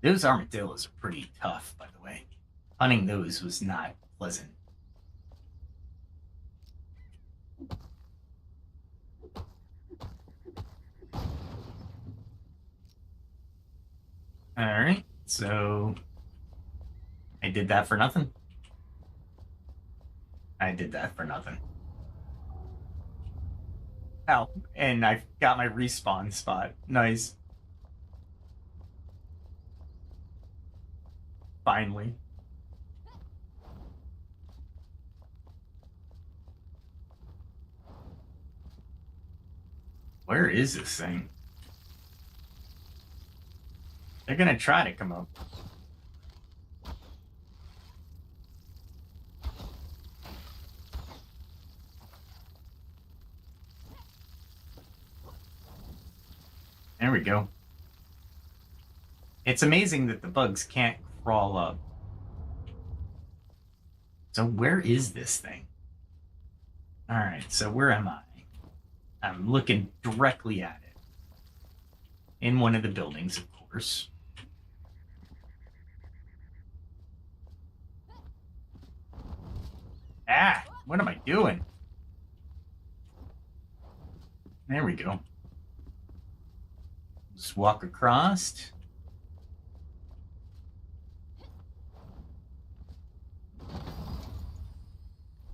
Those armadillos are pretty tough, by the way. Hunting those was not pleasant. All right, so I did that for nothing. I did that for nothing. Oh, and I got my respawn spot. Nice. Finally. Where is this thing? They're gonna try to come up. There we go. It's amazing that the bugs can't crawl up. So where is this thing? All right, so where am I? I'm looking directly at it. In one of the buildings, of course. Ah, what am I doing? There we go. Just walk across.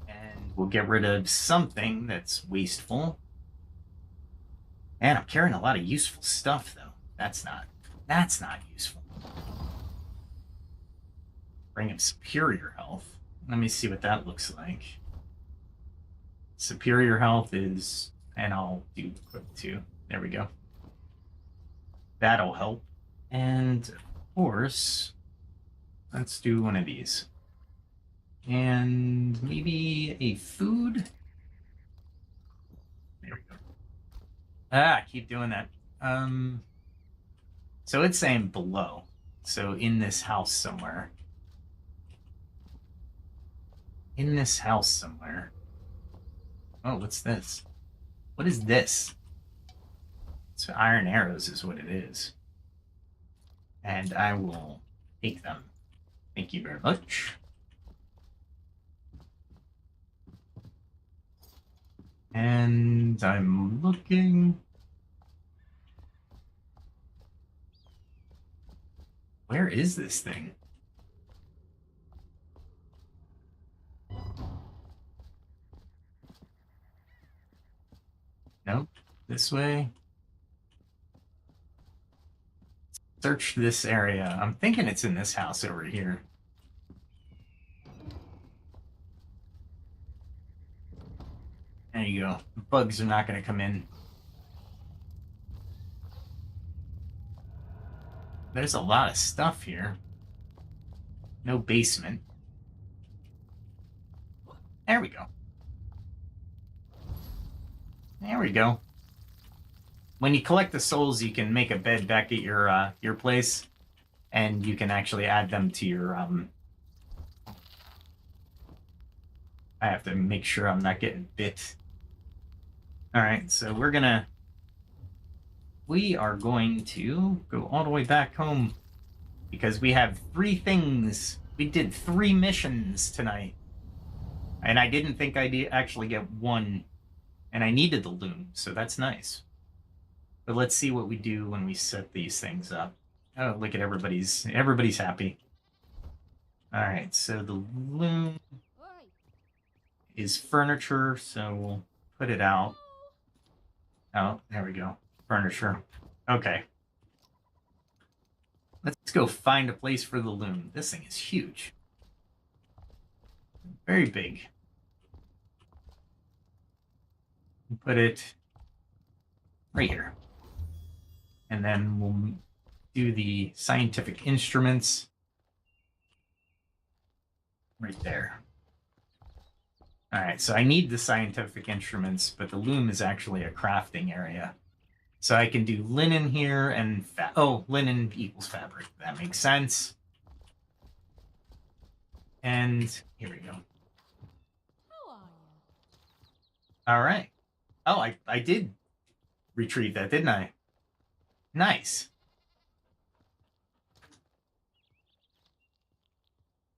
And we'll get rid of something that's wasteful. And I'm carrying a lot of useful stuff, though. That's not useful. Bring him superior health. Let me see what that looks like. Superior health is, and I'll do quick too. There we go. That'll help. And of course, let's do one of these. And maybe a food. There we go. Ah, keep doing that. So it's saying below. So in this house somewhere. In this house somewhere. Oh, what's this? What is this? So iron arrows is what it is. And I will take them. Thank you very much. And I'm looking. Where is this thing? Nope. This way. Search this area. I'm thinking it's in this house over here. There you go. Bugs are not going to come in. There's a lot of stuff here. No basement. There we go. There we go. When you collect the souls, you can make a bed back at your place, and you can actually add them to your I have to make sure I'm not getting bit. All right, so we are going to go all the way back home because we have 3 things. We did 3 missions tonight, and I didn't think I'd actually get 1, and I needed the loom, so that's nice. But let's see what we do when we set these things up. Oh, look at everybody's happy. All right, so the loom is furniture, so we'll put it out. Oh, there we go. Furniture. Okay. Let's go find a place for the loom. This thing is huge. Very big. Put it right here. And then we'll do the scientific instruments right there. All right, so I need the scientific instruments, but the loom is actually a crafting area. So I can do linen here and linen equals fabric. That makes sense. And here we go. How are you? All right. Oh, I did retrieve that, didn't I? Nice.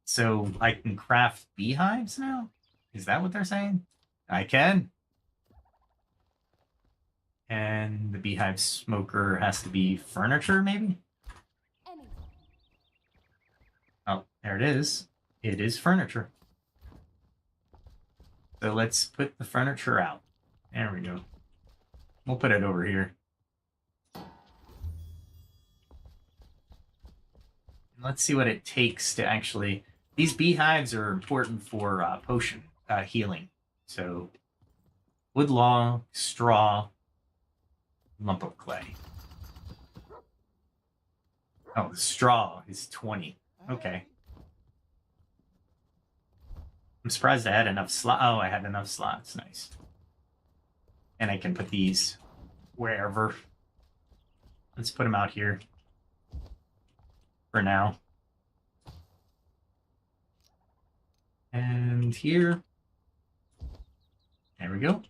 So I can craft beehives now? Is that what they're saying? I can. And the beehive smoker has to be furniture, maybe? Anything. Oh, there it is. It is furniture. So let's put the furniture out. There we go. We'll put it over here. Let's see what it takes to actually... These beehives are important for potion healing. So wood log, straw, lump of clay. Oh, the straw is 20. Okay. I'm surprised I had enough slots. Oh, I had enough slots. Nice. And I can put these wherever. Let's put them out here for now. And here. There we go.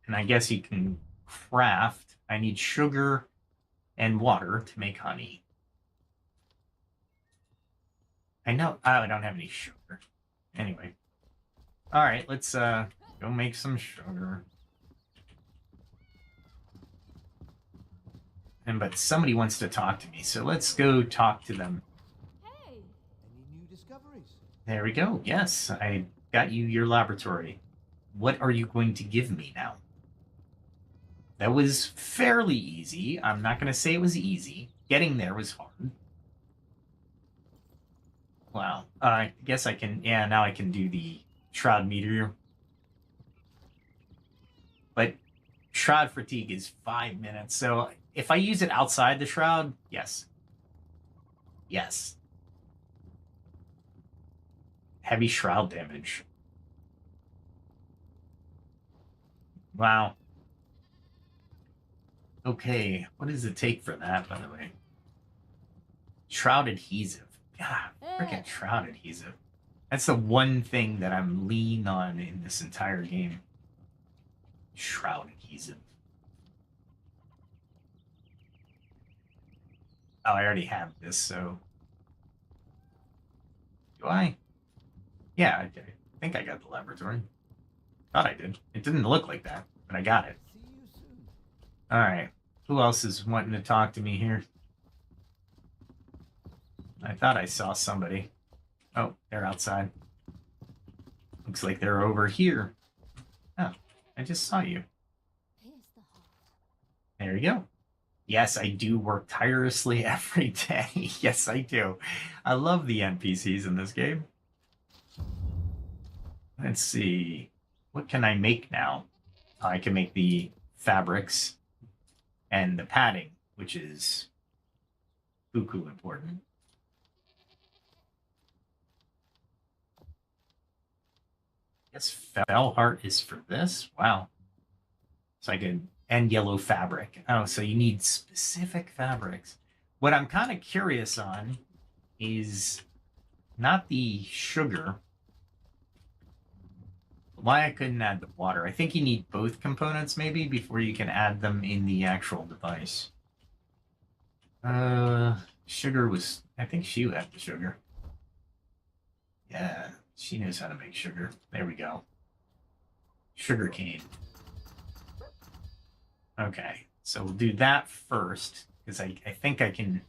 And I guess you can craft. I need sugar and water to make honey. I know. Oh, I don't have any sugar. Anyway. All right, let's go make some sugar. But somebody wants to talk to me, so let's go talk to them. Hey. Any new discoveries? There we go. Yes, I got you your laboratory. What are you going to give me now? That was fairly easy. I'm not going to say it was easy. Getting there was hard. Wow. I guess I can... Yeah, now I can do the shroud meteor. But shroud fatigue is 5 minutes, so... If I use it outside the shroud, yes. Yes. Heavy shroud damage. Wow. Okay, what does it take for that, by the way? Shroud adhesive. God, freaking shroud adhesive. That's the one thing that I'm lean on in this entire game. Shroud adhesive. Oh, I already have this, so... Do I? Yeah, I think I got the laboratory. Thought I did. It didn't look like that, but I got it. See you soon. Alright. Who else is wanting to talk to me here? I thought I saw somebody. Oh, they're outside. Looks like they're over here. Oh, I just saw you. Here's the heart. There you go. Yes, I do work tirelessly every day. Yes, I do. I love the NPCs in this game. Let's see. What can I make now? I can make the fabrics and the padding, which is buku important. Yes, fell heart is for this. Wow. So I can... And yellow fabric. Oh, so you need specific fabrics. What I'm kind of curious on is not the sugar. Why I couldn't add the water. I think you need both components maybe before you can add them in the actual device. Sugar was... I think she had the sugar. Yeah, she knows how to make sugar. There we go. Sugar cane. Okay, so we'll do that first, because I think I can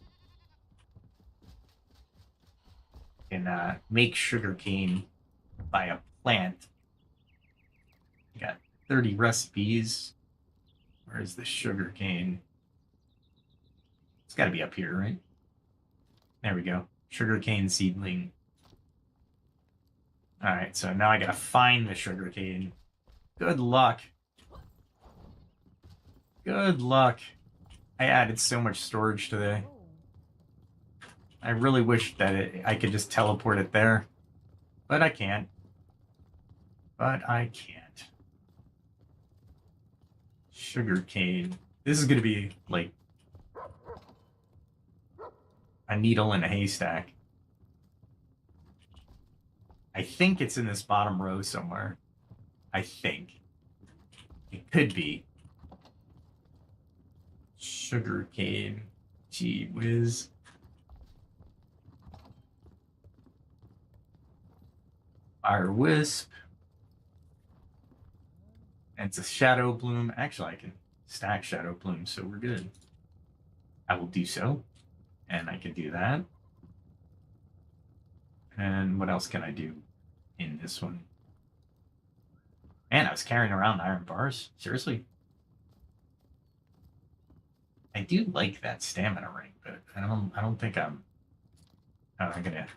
make sugarcane by a plant. Got 30 recipes. Where's the sugarcane? It's got to be up here, right? There we go. Sugarcane seedling. All right, so now I got to find the sugarcane. Good luck. Good luck. I added so much storage today. I really wish that I could just teleport it there. But I can't. But I can't. Sugarcane. This is going to be, like, a needle in a haystack. I think it's in this bottom row somewhere. I think. It could be. Sugarcane. Gee whiz. Fire wisp. And it's a shadow bloom. Actually, I can stack shadow bloom, so we're good. I will do so. And I can do that. And what else can I do in this one? Man, I was carrying around iron bars. Seriously? I do like that stamina ring, but I don't think I'm gonna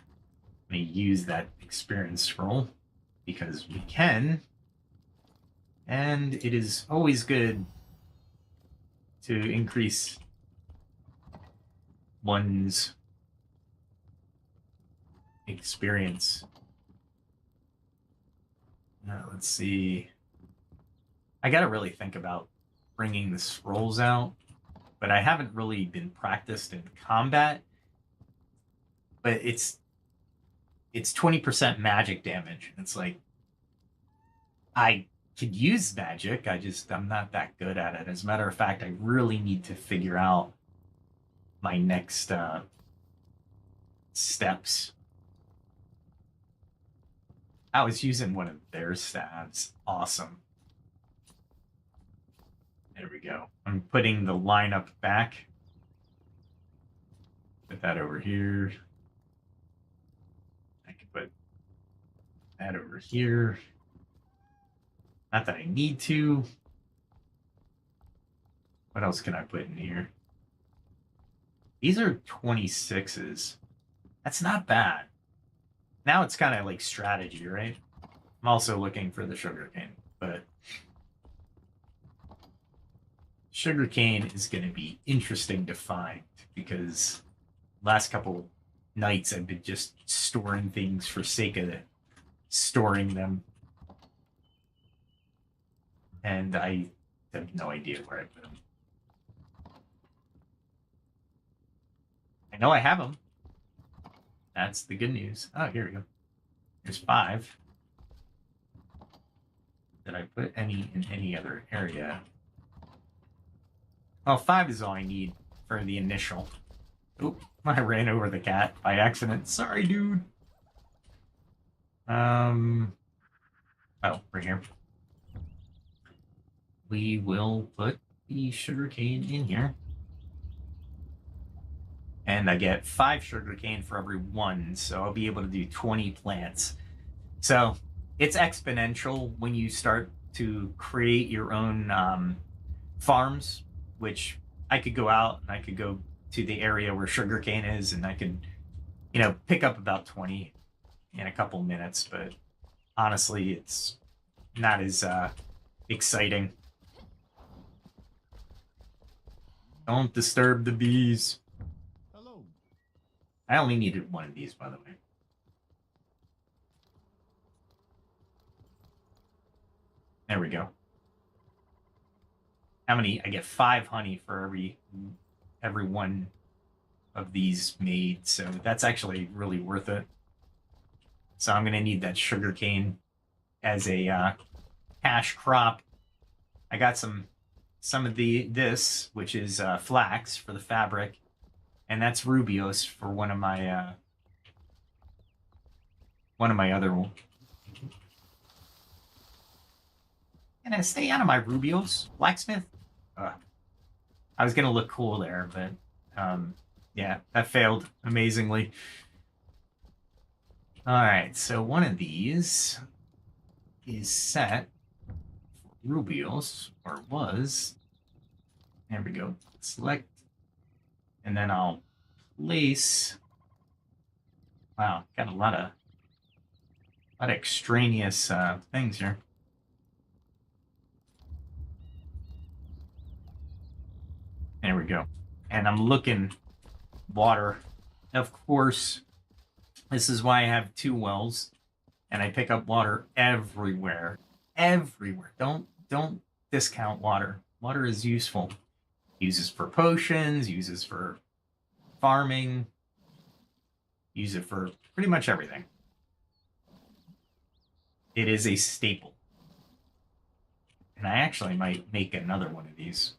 use that experience scroll because we can, and it is always good to increase one's experience. Let's see. I gotta really think about bringing the scrolls out, but I haven't really been practiced in combat. But it's 20% magic damage. It's like I could use magic. I'm not that good at it. As a matter of fact, I really need to figure out my next steps. I was using one of their stabs. Awesome. There we go. I'm putting the lineup back. Put that over here. I can put that over here. Not that I need to. What else can I put in here? These are 26s. That's not bad. Now it's kind of like strategy, right? I'm also looking for the sugarcane, but sugarcane is going to be interesting to find because last couple nights I've been just storing things for sake of storing them. And I have no idea where I put them. I know I have them. That's the good news. Oh, here we go. There's 5. Did I put any in any other area? Well, 5 is all I need for the initial. Oop, I ran over the cat by accident. Sorry, dude. Oh, right here. We will put the sugarcane in here. And I get 5 sugarcane for every 1, so I'll be able to do 20 plants. So it's exponential when you start to create your own farms, which I could go out and I could go to the area where sugarcane is, and I could, pick up about 20 in a couple minutes. But honestly, it's not as exciting. Don't disturb the bees. I only needed 1 of these, by the way. There we go. How many? I get 5 honey for every 1 of these made, so that's actually really worth it. So I'm going to need that sugarcane as a cash crop. I got some of this, which is flax for the fabric. And that's Rubios for one of my other ones. Can I stay out of my Rubios? Blacksmith? I was gonna look cool there, but yeah, that failed amazingly. Alright, so one of these is set for Rubios, or was. There we go. Select. And then I'll place. Wow, got a lot of extraneous things here. There we go. And I'm looking water. Of course, this is why I have 2 wells, and I pick up water everywhere. Everywhere. Don't discount water. Water is useful. Uses for potions, uses for farming, use it for pretty much everything. It is a staple. And I actually might make another one of these.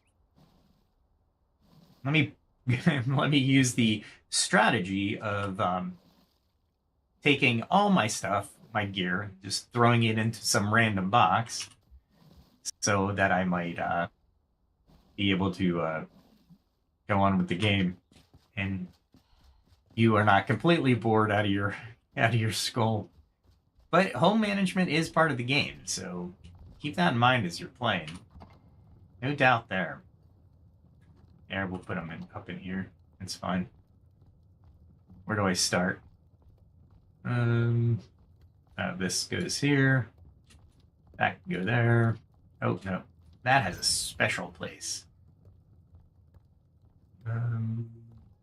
Let me let me use the strategy of taking all my stuff, my gear, just throwing it into some random box so that I might be able to go on with the game, and you are not completely bored out of your skull. But home management is part of the game, so keep that in mind as you're playing. No doubt there. There, we'll put them up in here. It's fine. Where do I start? This goes here. That can go there. Oh no, that has a special place.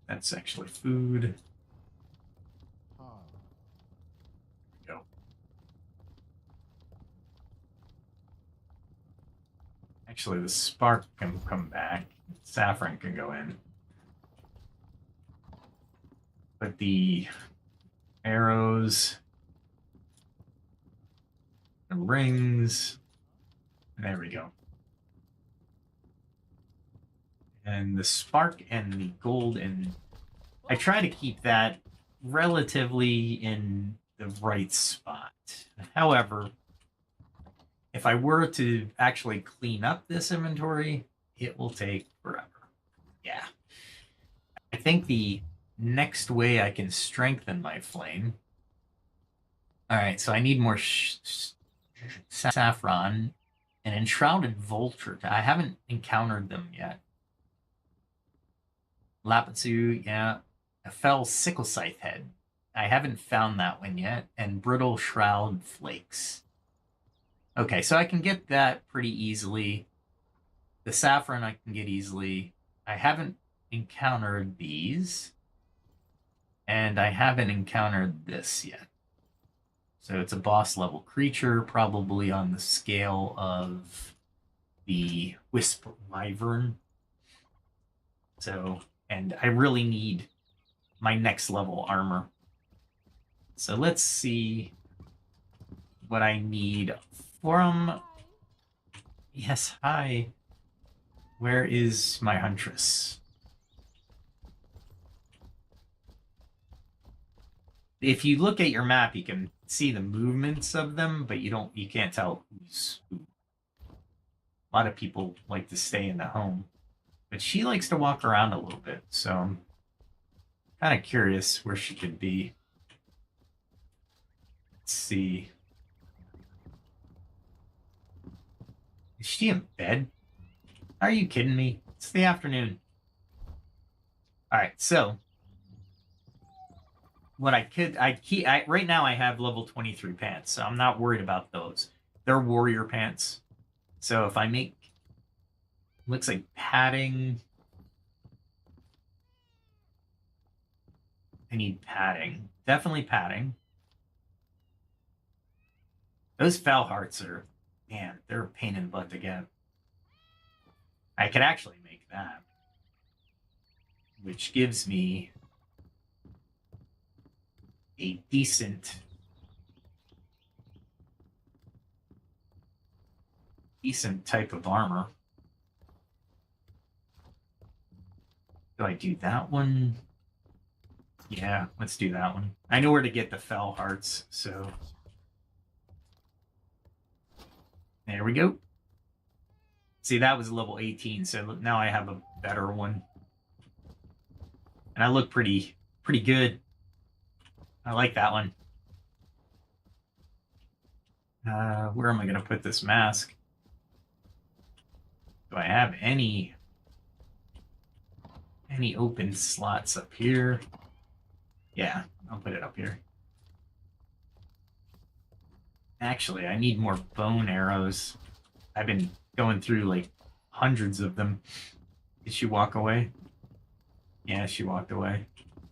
That's actually food. Hard. Go. Actually, the spark can come back. Saffron can go in. But the arrows, the rings, there we go. And the spark and the gold, and I try to keep that relatively in the right spot. However, if I were to actually clean up this inventory, it will take forever. Yeah. I think the next way I can strengthen my flame. All right, so I need more saffron and enshrouded vulture. I haven't encountered them yet. Lapitsu, yeah. A fell sickle scythe head. I haven't found that one yet. And brittle shroud flakes. Okay, so I can get that pretty easily. The saffron I can get easily. I haven't encountered these. And I haven't encountered this yet. So it's a boss level creature, probably on the scale of the Wisp Wyvern. So, and I really need my next level armor. So let's see what I need from... Yes, hi. Where is my huntress? If you look at your map, you can see the movements of them, but you can't tell who's who. A lot of people like to stay in the home, but she likes to walk around a little bit, so I'm kind of curious where she could be. Let's see. Is she in bed? Are you kidding me? It's the afternoon. All right, so what right now I have level 23 pants, so I'm not worried about those. They're warrior pants. So if I make, looks like padding. I need padding. Definitely padding. Those foul hearts are, man, they're a pain in the butt to get. I could actually make that, which gives me a decent type of armor. Do I do that one? Yeah, let's do that one. I know where to get the fell hearts, so there we go. See, that was level 18, so now I have a better one. And I look pretty good. I like that one. Where am I going to put this mask? Do I have any open slots up here? Yeah, I'll put it up here. Actually, I need more bone arrows. I've been going through like hundreds of them. Did she walk away? Yeah, she walked away.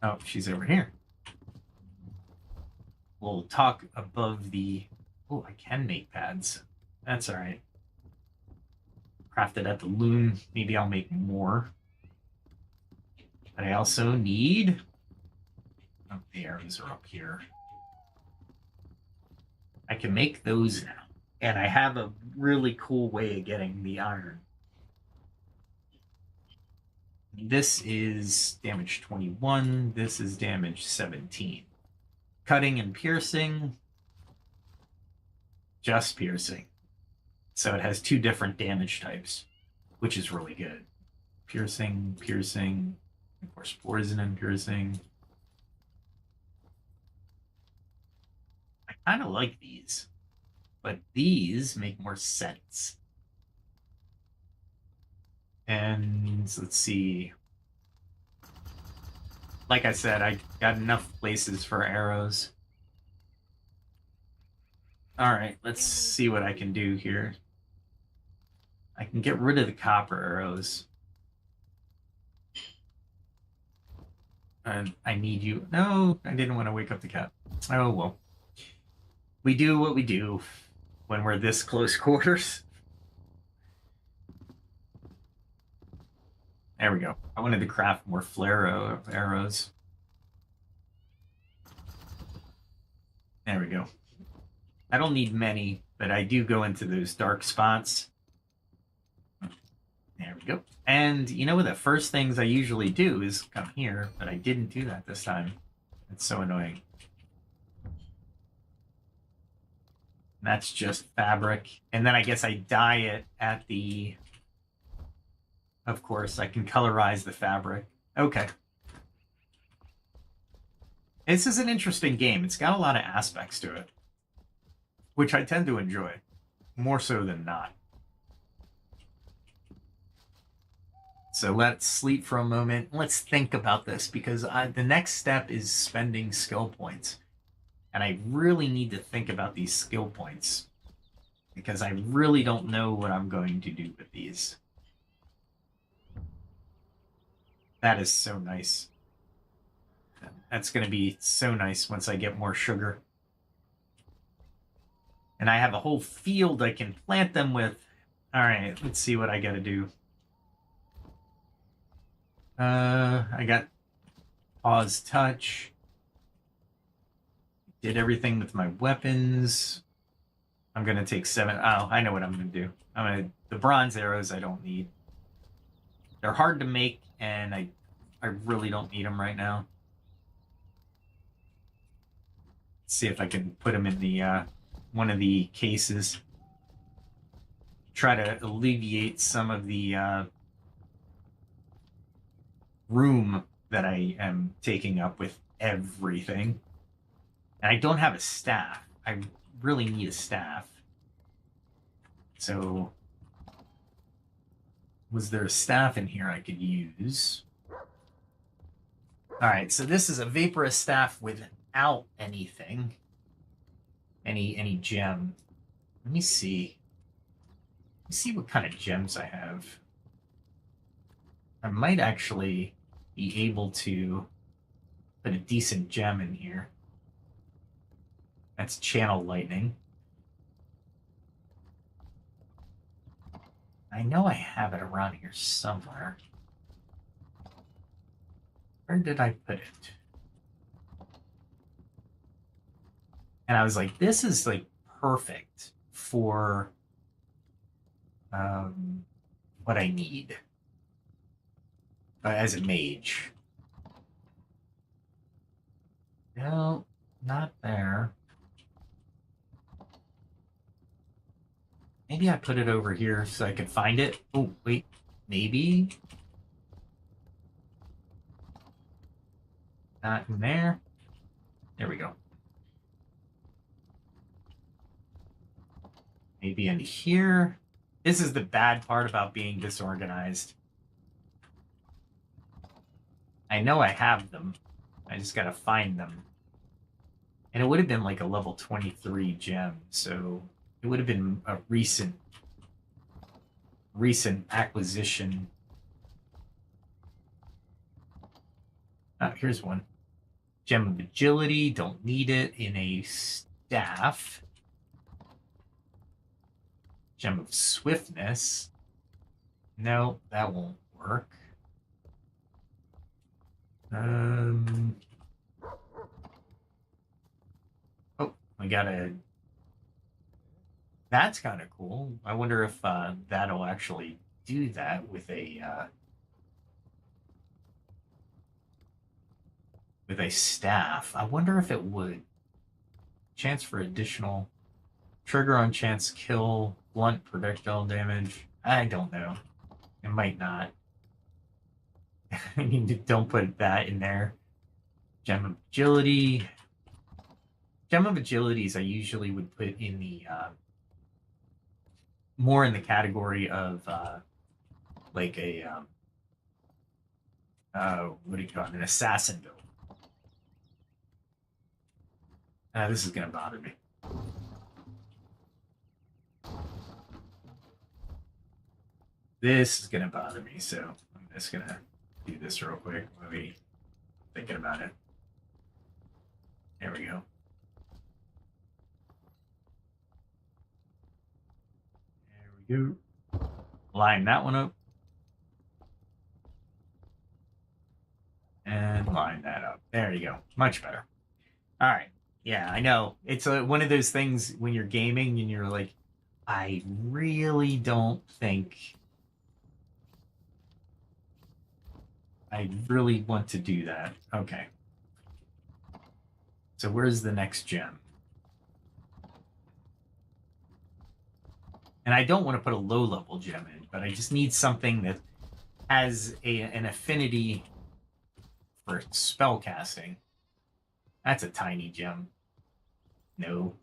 Oh, she's over here. We'll talk above the... Oh, I can make pads. That's all right. Crafted at the loom. Maybe I'll make more. But I also need... Oh, the arrows are up here. I can make those now. And I have a really cool way of getting the iron. This is damage 21. This is damage 17. Cutting and piercing. Just piercing. So it has two different damage types, which is really good. Piercing, piercing, of course, poison and piercing. I kind of like these, but these make more sense. And let's see. Like I said, I got enough places for arrows. All right, let's see what I can do here. I can get rid of the copper arrows. And I need you. No, I didn't want to wake up the cat. Oh, well. We do what we do when we're this close quarters. There we go. I wanted to craft more flare arrows. There we go. I don't need many, but I do go into those dark spots. There we go. And you know what? The first things I usually do is come here, but I didn't do that this time. It's so annoying. That's just fabric. And then I guess I dye it at the... Of course, I can colorize the fabric. Okay. This is an interesting game. It's got a lot of aspects to it, which I tend to enjoy, more so than not. So let's sleep for a moment. Let's think about this, because the next step is spending skill points. And I really need to think about these skill points, because I really don't know what I'm going to do with these. That is so nice. That's going to be so nice once I get more sugar. And I have a whole field I can plant them with. All right, let's see what I got to do. I got pause touch. Did everything with my weapons. I'm going to take 7. Oh, I know what I'm going to do. The bronze arrows I don't need. They're hard to make, and I really don't need them right now. Let's see if I can put them in the one of the cases. Try to alleviate some of the room that I am taking up with everything. And I don't have a staff. I really need a staff. So, was there a staff in here I could use? All right, so this is a vaporous staff without anything. Any gem. Let me see. Let me see what kind of gems I have. I might actually be able to put a decent gem in here. That's channel lightning. I know I have it around here somewhere. Where did I put it? And I was like, this is like perfect for what I need as a mage. No, not there. Maybe I put it over here so I could find it. Oh, wait. Maybe. Not in there. There we go. Maybe in here. This is the bad part about being disorganized. I know I have them. I just gotta find them. And it would have been like a level 23 gem, so it would have been a recent acquisition. Oh, here's one. Gem of agility, don't need it in a staff. Gem of swiftness. No, that won't work. Oh, we got a... That's kind of cool. I wonder if that'll actually do that with a staff. I wonder if it would. Chance for additional trigger on chance kill, blunt projectile damage. I don't know. It might not. I mean, don't put that in there. Gem of agility. Gem of agilities I usually would put in the more in the category of like a what do you call it? An assassin build. This is gonna bother me. This is gonna bother me, so I'm just gonna do this real quick. Maybe thinking about it. There we go. There we go. Line that one up. And line that up. There you go. Much better. All right. Yeah, I know. It's one of those things when you're gaming and you're like, I really don't think I really want to do that. Okay. So where's the next gem? And I don't want to put a low-level gem in, but I just need something that has an affinity for spell casting. That's a tiny gem. No.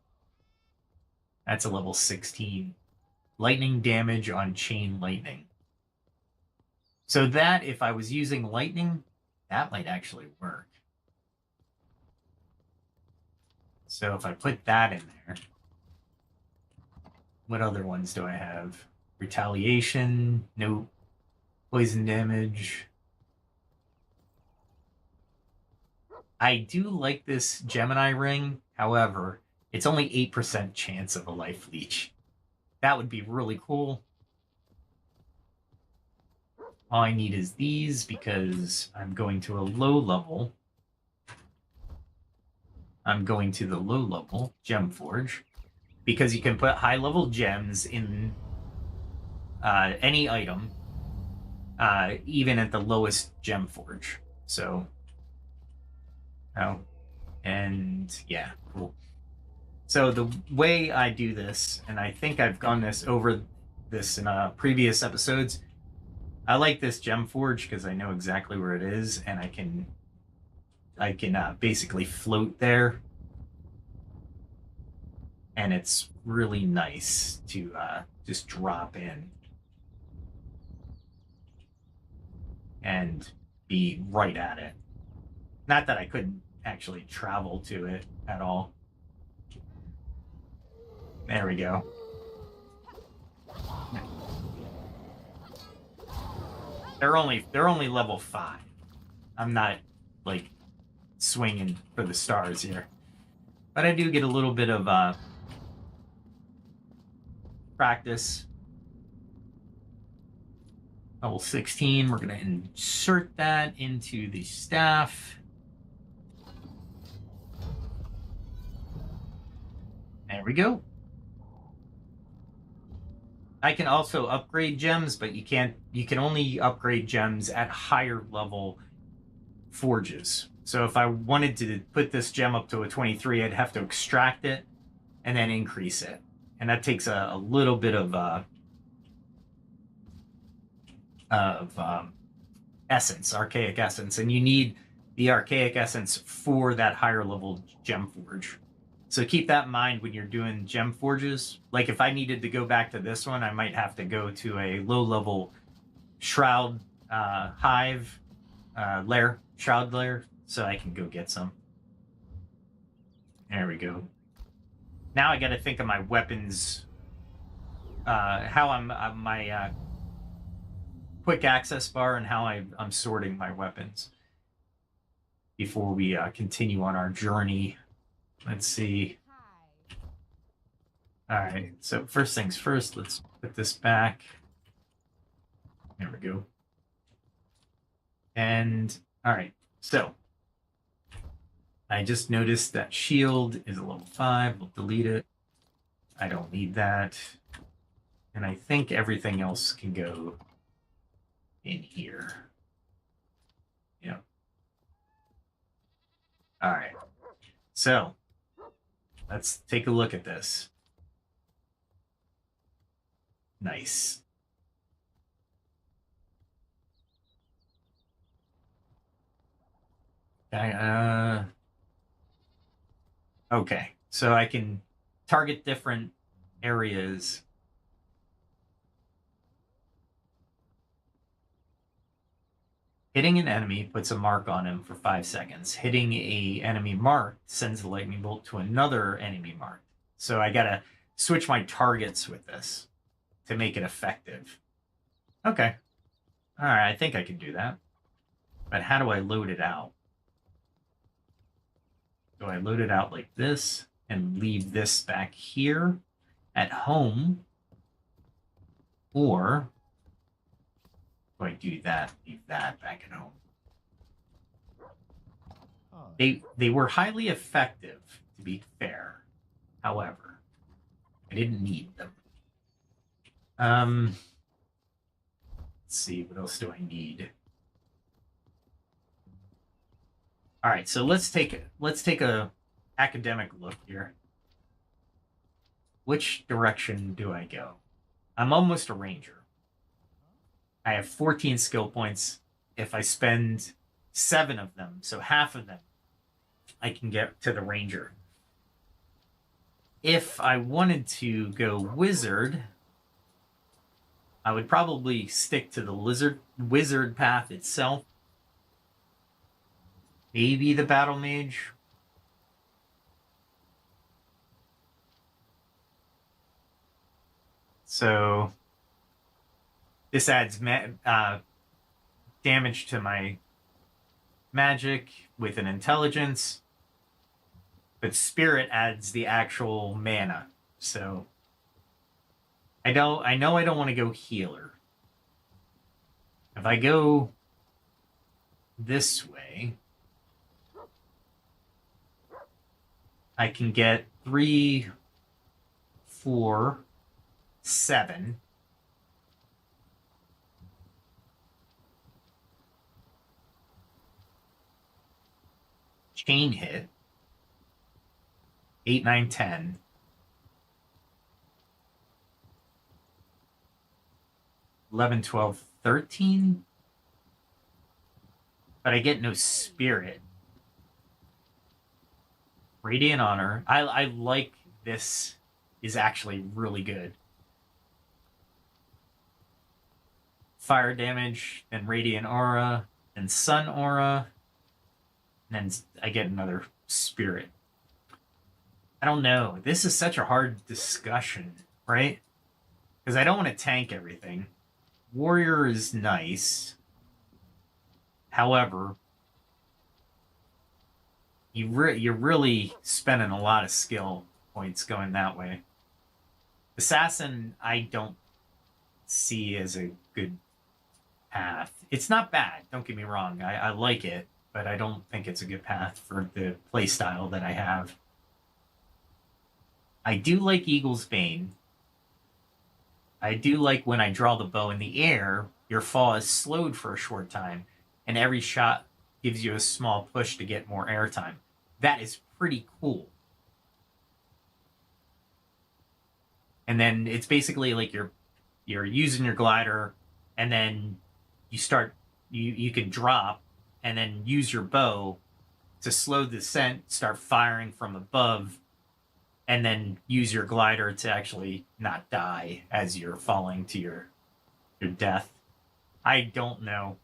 That's a level 16. Lightning damage on chain lightning. So that, if I was using lightning, that might actually work. So if I put that in there, what other ones do I have? Retaliation, no. Poison damage. I do like this Gemini ring. However, it's only 8% chance of a life leech. That would be really cool. All I need is these because I'm going to a low level. I'm going to the low level gem forge because you can put high level gems in any item, even at the lowest gem forge. So, and yeah, cool. So the way I do this, and I think I've gone over this in previous episodes, I like this gem forge because I know exactly where it is, and I can basically float there, and it's really nice to just drop in and be right at it. Not that I couldn't actually travel to it at all. There we go. They're only level 5. I'm not like swinging for the stars here, but I do get a little bit of practice. Level 16. We're gonna insert that into the staff. There we go. I can also upgrade gems, but you can't. You can only upgrade gems at higher level forges. So if I wanted to put this gem up to a 23, I'd have to extract it and then increase it, and that takes a little bit of essence, archaic essence, and you need the archaic essence for that higher level gem forge. So keep that in mind when you're doing gem forges. Like if I needed to go back to this one, I might have to go to a low-level shroud hive lair, shroud lair, so I can go get some. There we go. Now I got to think of my weapons, how I'm my quick access bar and how I'm sorting my weapons before we continue on our journey. Let's see. All right, so first things first, let's put this back. There we go. And all right, so I just noticed that shield is a level 5. We'll delete it. I don't need that. And I think everything else can go in here. Yeah. All right. So let's take a look at this. Nice. Okay, so I can target different areas. Hitting an enemy puts a mark on him for 5 seconds. Hitting a enemy marked sends the lightning bolt to another enemy marked. So I gotta switch my targets with this to make it effective. Okay. All right, I think I can do that. But how do I load it out? Do I load it out like this and leave this back here at home? Or do I do that, leave that back at home? They were highly effective, to be fair. However, I didn't need them. Let's see, what else do I need? All right, so let's take a academic look here. Which direction do I go? I'm almost a ranger. I have 14 skill points. If I spend 7 of them, so half of them, I can get to the ranger. If I wanted to go wizard, I would probably stick to the wizard path itself. Maybe the battle mage. So this adds damage to my magic with an intelligence, but spirit adds the actual mana. So I know I don't want to go healer. If I go this way, I can get 3, 4, 7. Chain hit. 8, 9, 10. 11, 12, 13. But I get no spirit. Radiant Honor. I like this is actually really good. Fire damage, then Radiant Aura, then Sun Aura, and then I get another spirit. I don't know. This is such a hard discussion, right? Because I don't want to tank everything. Warrior is nice. However, you're really spending a lot of skill points going that way. Assassin, I don't see as a good path. It's not bad, don't get me wrong. I like it, but I don't think it's a good path for the playstyle that I have. I do like Eagle's Bane. I do like when I draw the bow in the air, your fall is slowed for a short time, and every shot gives you a small push to get more airtime. That is pretty cool. And then it's basically like you're using your glider, and then you can drop and then use your bow to slow the descent, start firing from above, and then use your glider to actually not die as you're falling to your death. I don't know.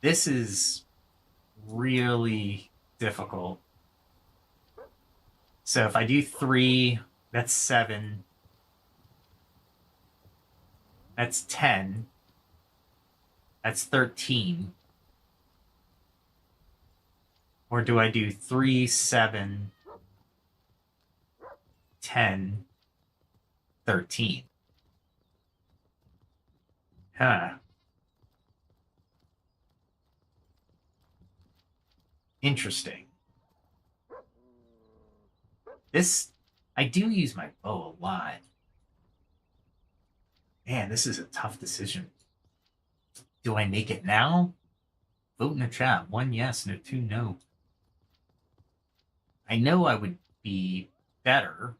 This is really difficult. So if I do 3, that's 7. That's 10. That's 13. Or do I do 3, 7, 10, 13? Huh. Interesting. I do use my bow a lot. Man, this is a tough decision. Do I make it now? Vote in the chat. 1 yes, no 2 no. I know I would be better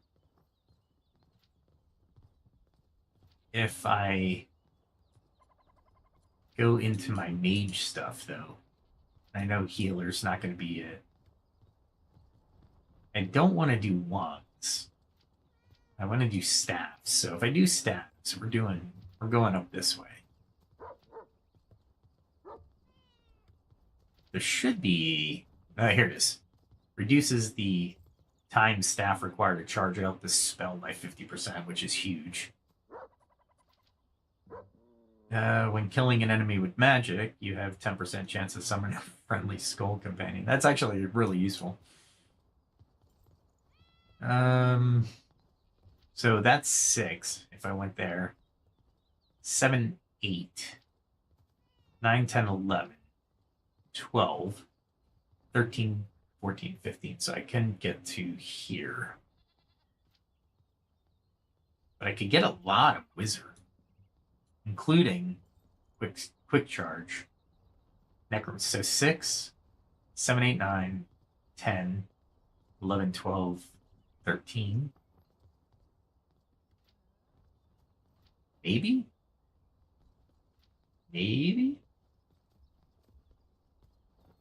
if I go into my mage stuff, though. I know healer's not going to be it. I don't want to do wands. I want to do staffs. So if I do staffs, we're going up this way. There should be... Oh, here it is. Reduces the time staff required to charge out the spell by 50%, which is huge. When killing an enemy with magic, you have 10% chance of summoning a friendly skull companion. That's actually really useful. So that's 6 if I went there. 7, 8, 9, 10, 11, 12, 13, 14, 15. So I can get to here. But I could get a lot of wizard, including quick charge. Necrom. So 6, 7, 8, 9, 10, 11, 12, 13. Maybe? Maybe?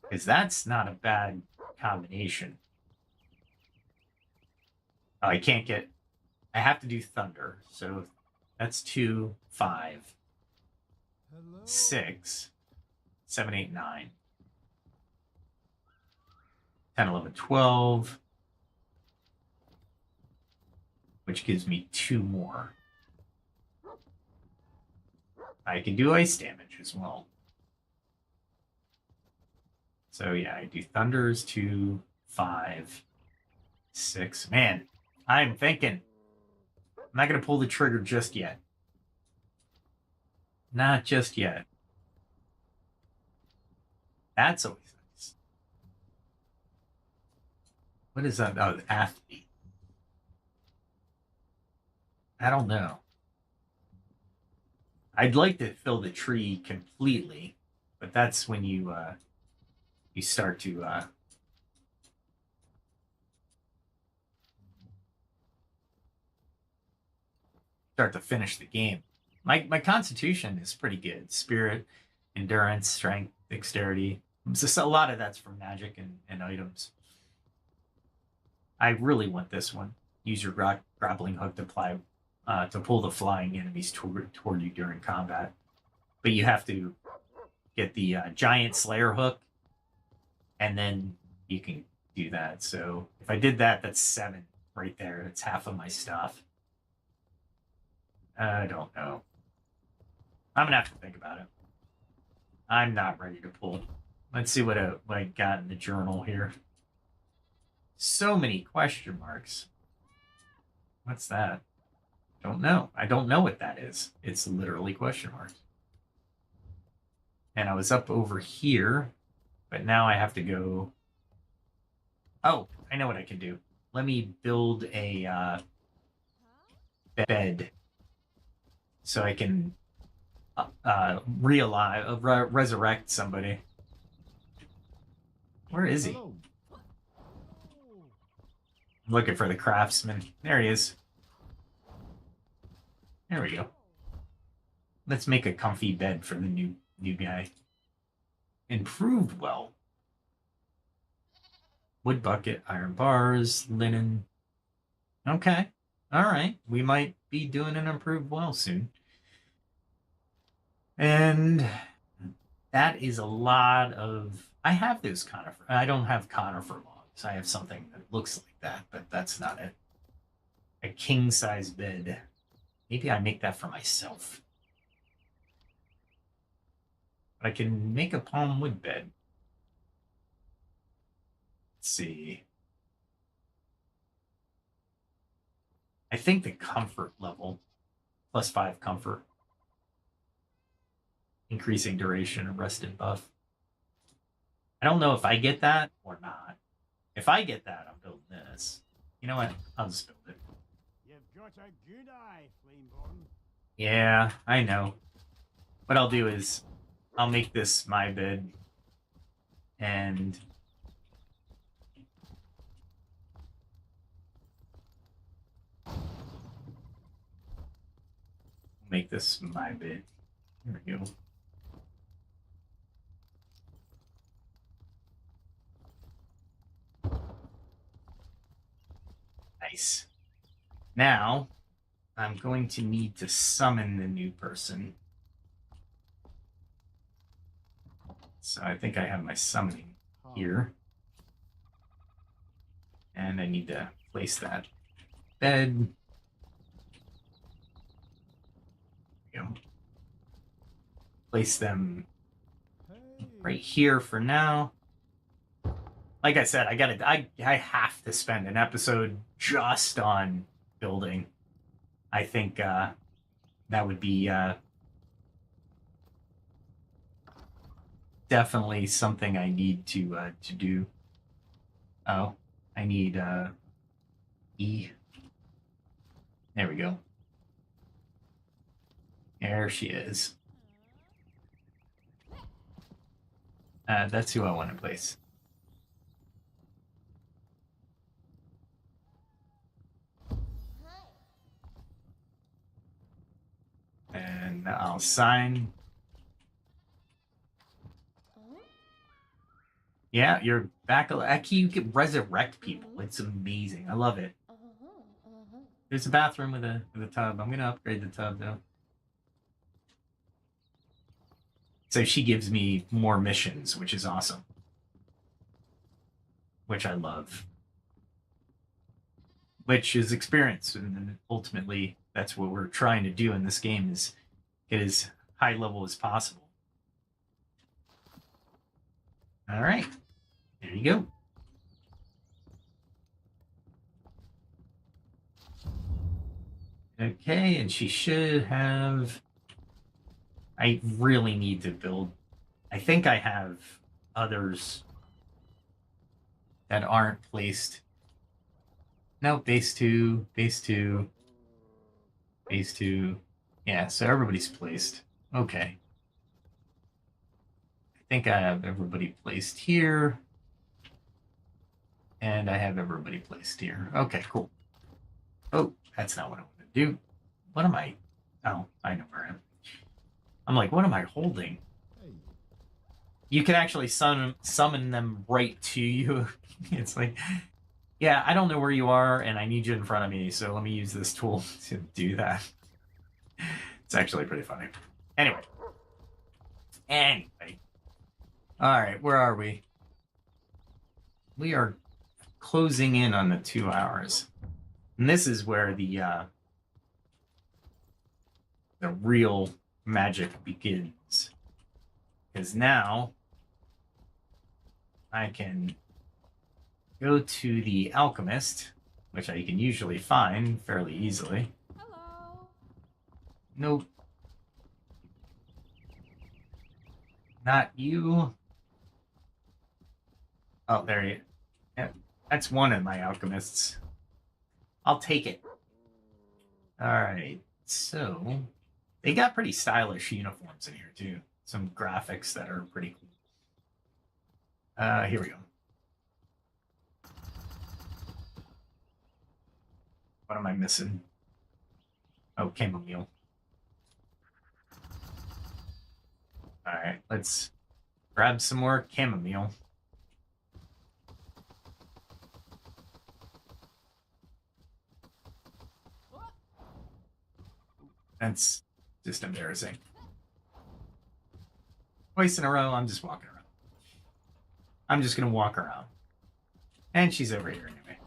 Because that's not a bad combination. Oh, I can't get... I have to do thunder. So that's 2, 5, Hello? 6, 7, 8, 9, 10, 11, 12, which gives me 2 more. I can do ice damage as well. So yeah, I do thunders 2, 5, 6. Man, I'm thinking. I'm not going to pull the trigger just yet. Not just yet. That's always nice. What is that? Oh, athlete. I don't know. I'd like to fill the tree completely, but that's when you start to finish the game. My constitution is pretty good. Spirit, endurance, strength, dexterity. Just a lot of that's from magic and items. I really want this one. Use your grappling hook to pull the flying enemies toward you during combat. But you have to get the giant slayer hook, and then you can do that. So if I did that, that's 7 right there. That's half of my stuff. I don't know. I'm gonna have to think about it. I'm not ready to pull. Let's see what I got in the journal here. So many question marks. What's that? Don't know. I don't know what that is. It's literally question marks. And I was up over here, but now I have to go. Oh, I know what I can do. Let me build a bed so I can resurrect somebody. Where is he? Hello. I'm looking for the craftsman. There he is. There we go. Let's make a comfy bed for the new guy. Improved well. Wood bucket, iron bars, linen. Okay. All right. We might be doing an improved well soon. And that is a lot of... I have those conifer. I don't have conifer logs. I have something that looks like that, but that's not it. A king-size bed. Maybe I make that for myself. But I can make a palm wood bed. Let's see. I think the comfort level, +5 comfort. Increasing duration of rested buff. I don't know if I get that or not. If I get that, I'm building this. You know what? I'll just build it. You've got a good eye, Flameborn. Yeah, I know. What I'll do is I'll make this my bed and make this my bed. There we go. Nice. Now, I'm going to need to summon the new person. So I think I have my summoning here. And I need to place that bed. There we go. place them Hey. right here for now. Like I said, I have to spend an episode just on building. I think that would be definitely something I need to do. Oh, I need E. There we go. There she is. That's who I want to place. And I'll sign. Yeah, you're back. Actually, you can resurrect people. It's amazing. I love it. There's a bathroom with a tub. I'm gonna upgrade the tub though. So she gives me more missions, which is awesome. Which I love. Which is experience, and ultimately that's what we're trying to do in this game, is get as high level as possible. All right, there you go. Okay, and she should have... I really need to build... I think I have others that aren't placed. No, base 2, base 2, base 2. Yeah, so everybody's placed. Okay. I think I have everybody placed here. And I have everybody placed here. Okay, cool. Oh, that's not what I want to do. What am I? Oh, I know where I am. I'm like, what am I holding? Hey. You can actually summon them right to you. It's like, yeah, I don't know where you are, and I need you in front of me, so let me use this tool to do that. It's actually pretty funny. Anyway. All right, where are we? We are closing in on the 2 hours. And this is where the real magic begins. Because now I can go to the alchemist, which I can usually find fairly easily. Hello. Nope. Not you. Oh, there you... Yeah, that's one of my alchemists. I'll take it. All right, so they got pretty stylish uniforms in here too. Some graphics that are pretty cool. Here we go. What am I missing? Oh, chamomile. All right, let's grab some more chamomile. That's just embarrassing. Twice in a row, I'm just walking around. I'm just going to walk around. And she's over here anyway.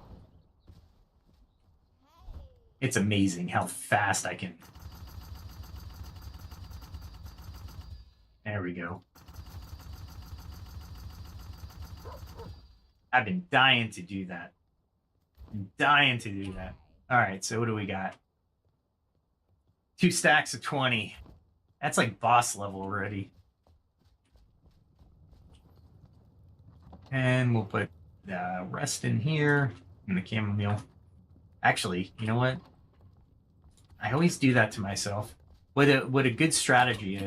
It's amazing how fast I can... There we go. I've been dying to do that. All right, so what do we got? 2 stacks of 20. That's like boss level already. And we'll put the rest in here and the chamomile. Actually, you know what? I always do that to myself. What a good strategy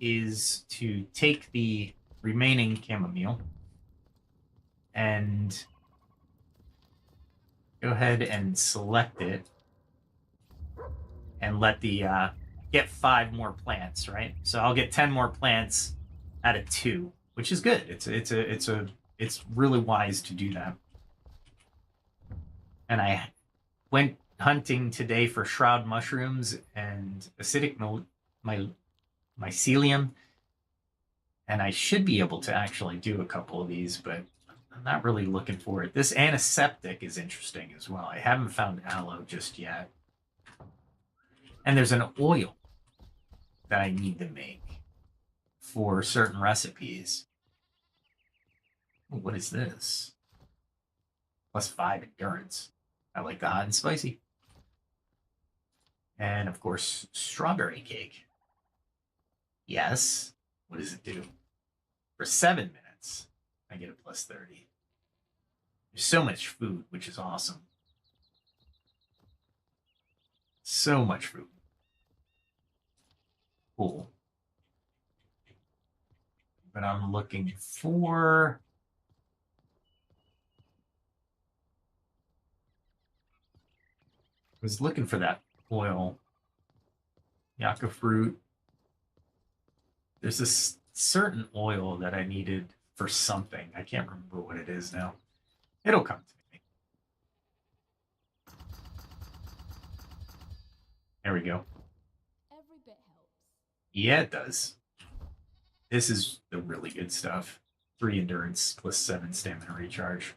is to take the remaining chamomile and go ahead and select it and let the get 5 more plants, right? So I'll get 10 more plants out of 2, which is good. It's really wise to do that. And I went hunting today for shroud mushrooms and acidic mycelium, and I should be able to actually do a couple of these, but I'm not really looking for it. This antiseptic is interesting as well. I haven't found aloe just yet. And there's an oil that I need to make. for certain recipes. Ooh, what is this? +5 endurance. I like the hot and spicy. And of course, strawberry cake. Yes. What does it do? For 7 minutes, I get a +30. There's so much food, which is awesome. So much food. Cool. But I'm looking for... I was looking for that oil. Yucca fruit. There's this certain oil that I needed for something. I can't remember what it is now. It'll come to me. There we go. Every bit helps. Yeah, it does. This is the really good stuff. 3 endurance +7 stamina recharge.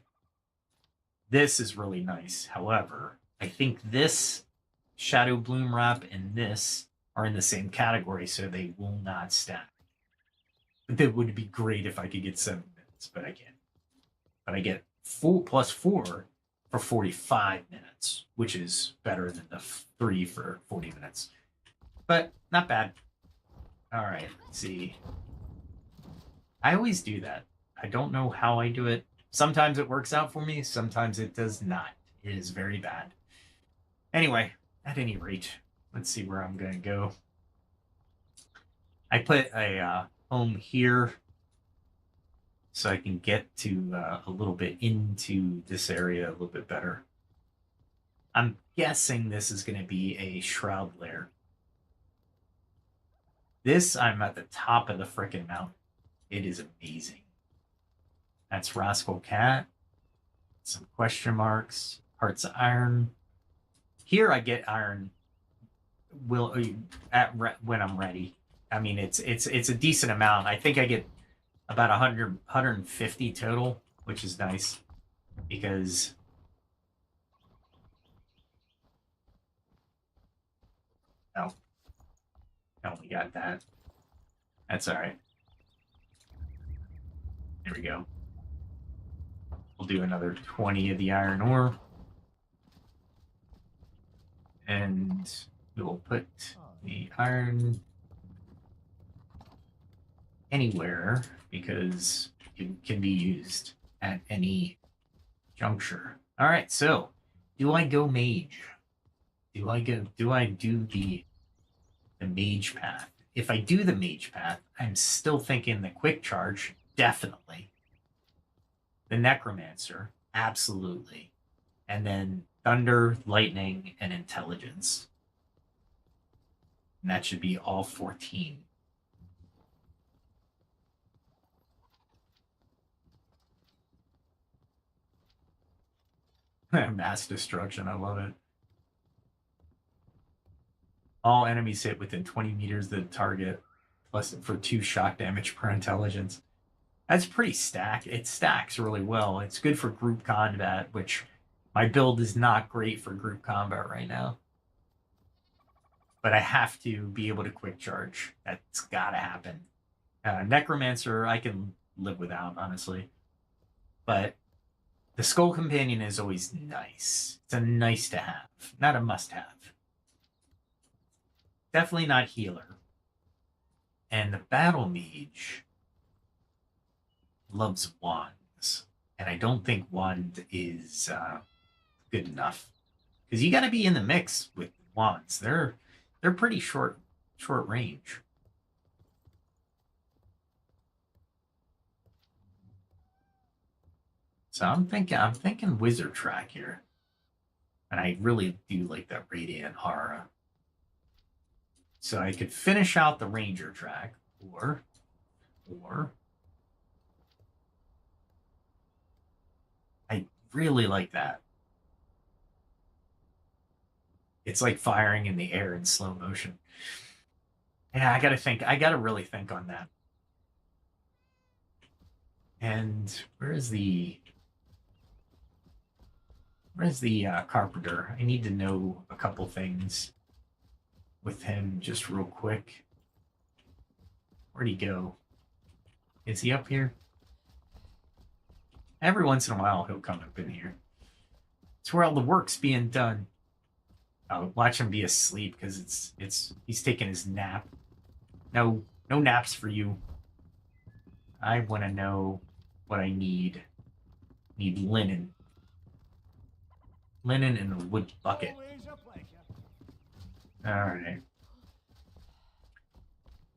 This is really nice. However, I think this Shadow Bloom wrap and this are in the same category, so they will not stack. But that would be great if I could get 7 minutes, but I can't. But I get 4 +4 for 45 minutes, which is better than the 3 for 40 minutes. But not bad. All right, let's see. I always do that. I don't know how I do it. Sometimes it works out for me. Sometimes it does not. It is very bad. Anyway, at any rate, let's see where I'm going to go. I put a home here so I can get to a little bit into this area a little bit better. I'm guessing this is going to be a shroud lair. This, I'm at the top of the frickin' mountain. It is amazing. That's Rascal Cat. Some question marks. Hearts of Iron. Here I get iron when I'm ready. I mean, it's a decent amount. I think I get about 150 total, which is nice because oh, I only got that. That's all right. There we go. We'll do another 20 of the iron ore. And we will put the iron anywhere because it can be used at any juncture. All right, so do I go mage? Do I do the mage path? If I do the mage path, I'm still thinking the quick charge, definitely. The necromancer, absolutely. And then thunder, lightning, and intelligence. And that should be all 14. Mass destruction, I love it. All enemies hit within 20 meters of the target, plus for 2 shock damage per intelligence. That's pretty stacked. It stacks really well. It's good for group combat, which my build is not great for group combat right now. But I have to be able to quick charge. That's gotta happen. Necromancer, I can live without, honestly. But the Skull Companion is always nice. It's a nice to have, not a must have. Definitely not healer. And the Battle Mage loves wands. And I don't think wand is good enough. Because you got to be in the mix with wands. They're pretty short range. So I'm thinking wizard track here. And I really do like that radiant aura. So I could finish out the ranger track, or I really like that. It's like firing in the air in slow motion. Yeah, I gotta really think on that. And where's the carpenter? I need to know a couple things with him just real quick. Where'd he go? Is he up here? Every once in a while, he'll come up in here. It's where all the work's being done. I'll watch him be asleep because he's taking his nap. No naps for you. I want to know what I need. Need linen. Linen in a wood bucket. Always a pleasure. All right.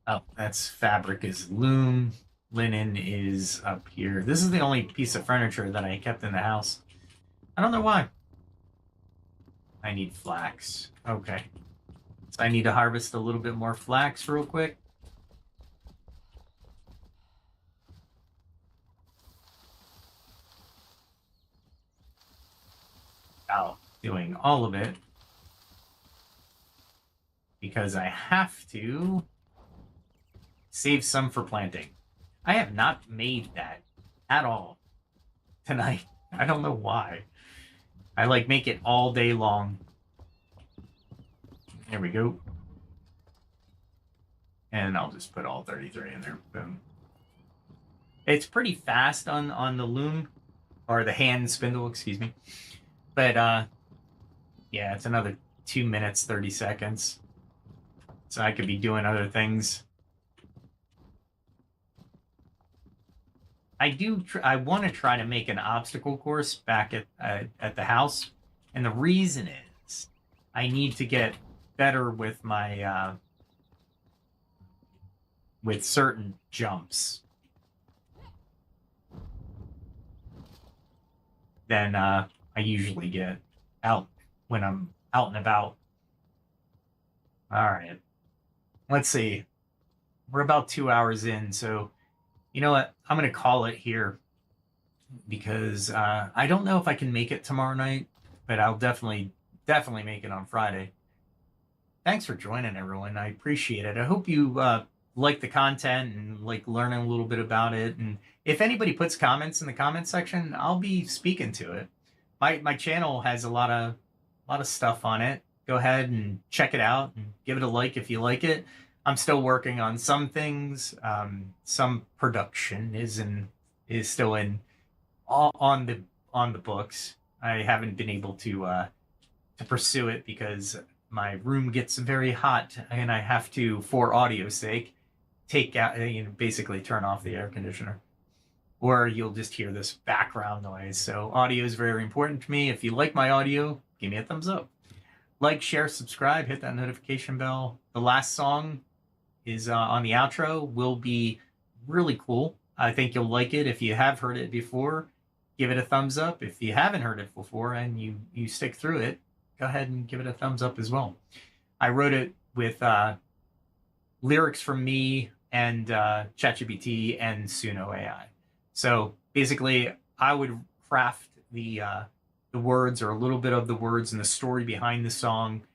Oh, that's fabric is loom. Linen is up here. This is the only piece of furniture that I kept in the house. I don't know why. I need flax. Okay. So I need to harvest a little bit more flax real quick. Out doing all of it because I have to save some for planting. I have not made that at all tonight. I don't know why. I like make it all day long. There we go. And I'll just put all 33 in there. Boom. It's pretty fast on the loom, or the hand spindle, excuse me. But yeah, it's another 2 minutes, 30 seconds. So I could be doing other things. I want to try to make an obstacle course back at the house, and the reason is I need to get better with my with certain jumps than I usually get out when I'm out and about. All right, let's see. We're about 2 hours in, so you know what? I'm going to call it here because I don't know if I can make it tomorrow night, but I'll definitely make it on Friday. Thanks for joining, everyone. I appreciate it. I hope you like the content and like learning a little bit about it. And if anybody puts comments in the comment section, I'll be speaking to it. My channel has a lot of stuff on it. Go ahead and check it out and give it a like if you like it. I'm still working on some things. Some production is still on the books. I haven't been able to pursue it because my room gets very hot, and I have to, for audio's sake, take out, basically turn off the air conditioner, or you'll just hear this background noise. So audio is very important to me. If you like my audio, give me a thumbs up. Like, share, subscribe, hit that notification bell. The last song is on the outro, will be really cool. I think you'll like it. If you have heard it before, give it a thumbs up. If you haven't heard it before and you stick through it, go ahead and give it a thumbs up as well. I wrote it with lyrics from me and ChatGPT and Suno AI. So basically, I would craft the words, or a little bit of the words and the story behind the song.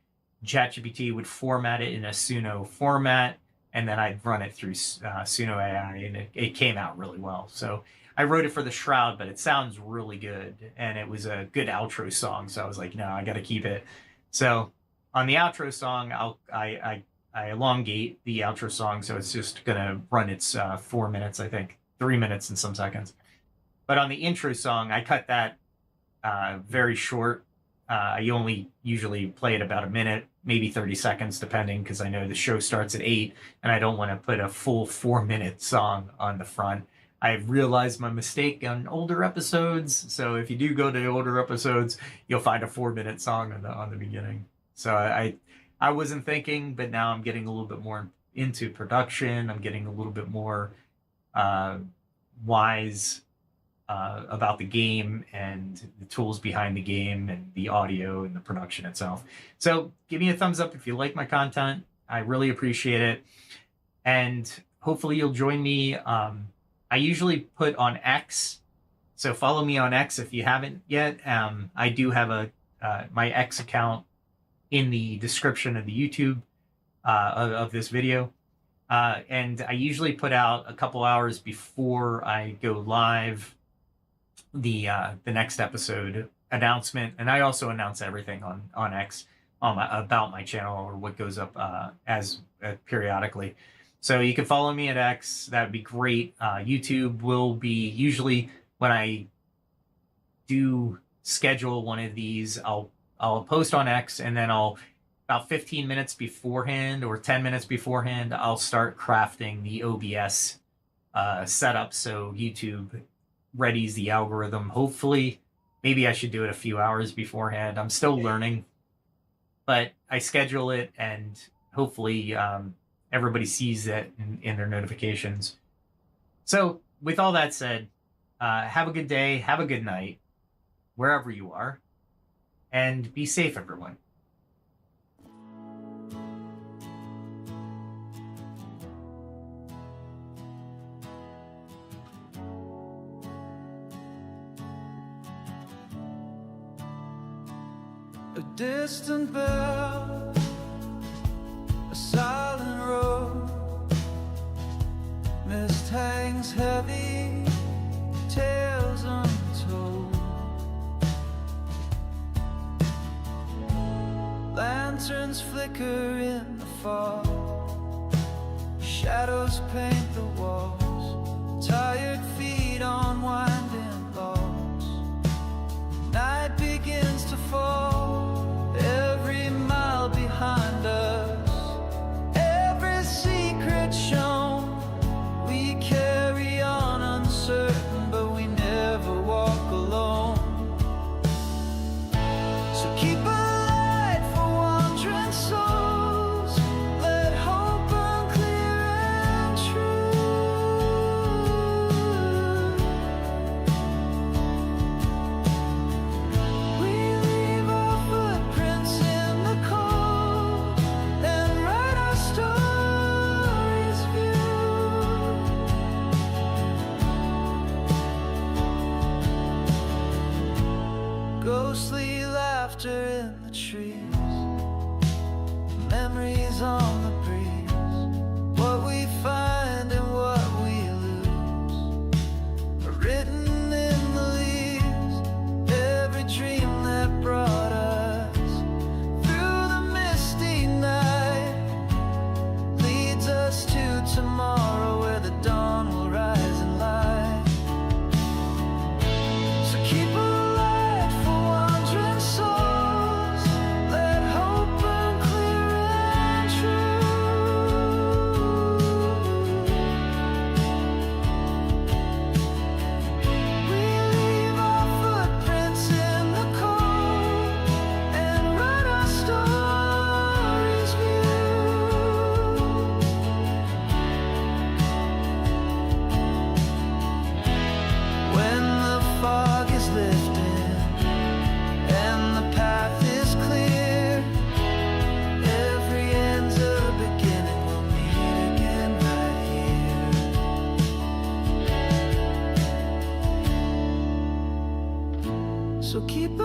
ChatGPT would format it in a Suno format, and then I'd run it through Suno AI, and it came out really well. So I wrote it for the Shroud, but it sounds really good, and it was a good outro song. So I was like, no, I got to keep it. So on the outro song, I elongate the outro song, so it's just gonna run its 4 minutes, I think, 3 minutes and some seconds. But on the intro song, I cut that very short. I only usually play it about a minute, maybe 30 seconds, depending, because I know the show starts at 8, and I don't want to put a full 4-minute song on the front. I realized my mistake on older episodes, so if you do go to the older episodes, you'll find a 4-minute song on the beginning. So I wasn't thinking, but now I'm getting a little bit more into production. I'm getting a little bit more wise about the game and the tools behind the game and the audio and the production itself. So give me a thumbs up if you like my content. I really appreciate it. And hopefully you'll join me. I usually put on X, so follow me on X if you haven't yet. I do have my X account in the description of the YouTube of this video. And I usually put out a couple hours before I go live the next episode announcement, and I also announce everything on X about my channel, or what goes up as periodically. So you can follow me at X. That would be great. YouTube will be usually when I do schedule one of these, I'll post on X, and then I'll about 15 minutes beforehand or 10 minutes beforehand, I'll start crafting the OBS setup so YouTube readies the algorithm. Hopefully, maybe I should do it a few hours beforehand. I'm still learning, but I schedule it, and hopefully everybody sees it in their notifications. So with all that said, have a good day, have a good night, wherever you are, and be safe, everyone. A distant bell, a silent road, mist hangs heavy, tales untold. Lanterns flicker in the fog, shadows paint the walls, tired feet on winding logs. Night begins to fall, every mile behind us, every secret shown. We carry on uncertain, but we never walk alone. So keep a light for wandering souls, let hope burn clear and true. We leave our footprints in the cold and write our stories view. Ghostly laughter in the trees, memories on the breeze. What we find and what we lose are written in the leaves. Every dream that brought us through the misty night leads us to tomorrow, where the dawn will rise in light. So keep a light for wandering souls, let hope burn clear and true. We leave our footprints in the cold and write our stories view. When the fog is lifted and the path is clear, every end's a beginning. We'll meet again right here. So keep a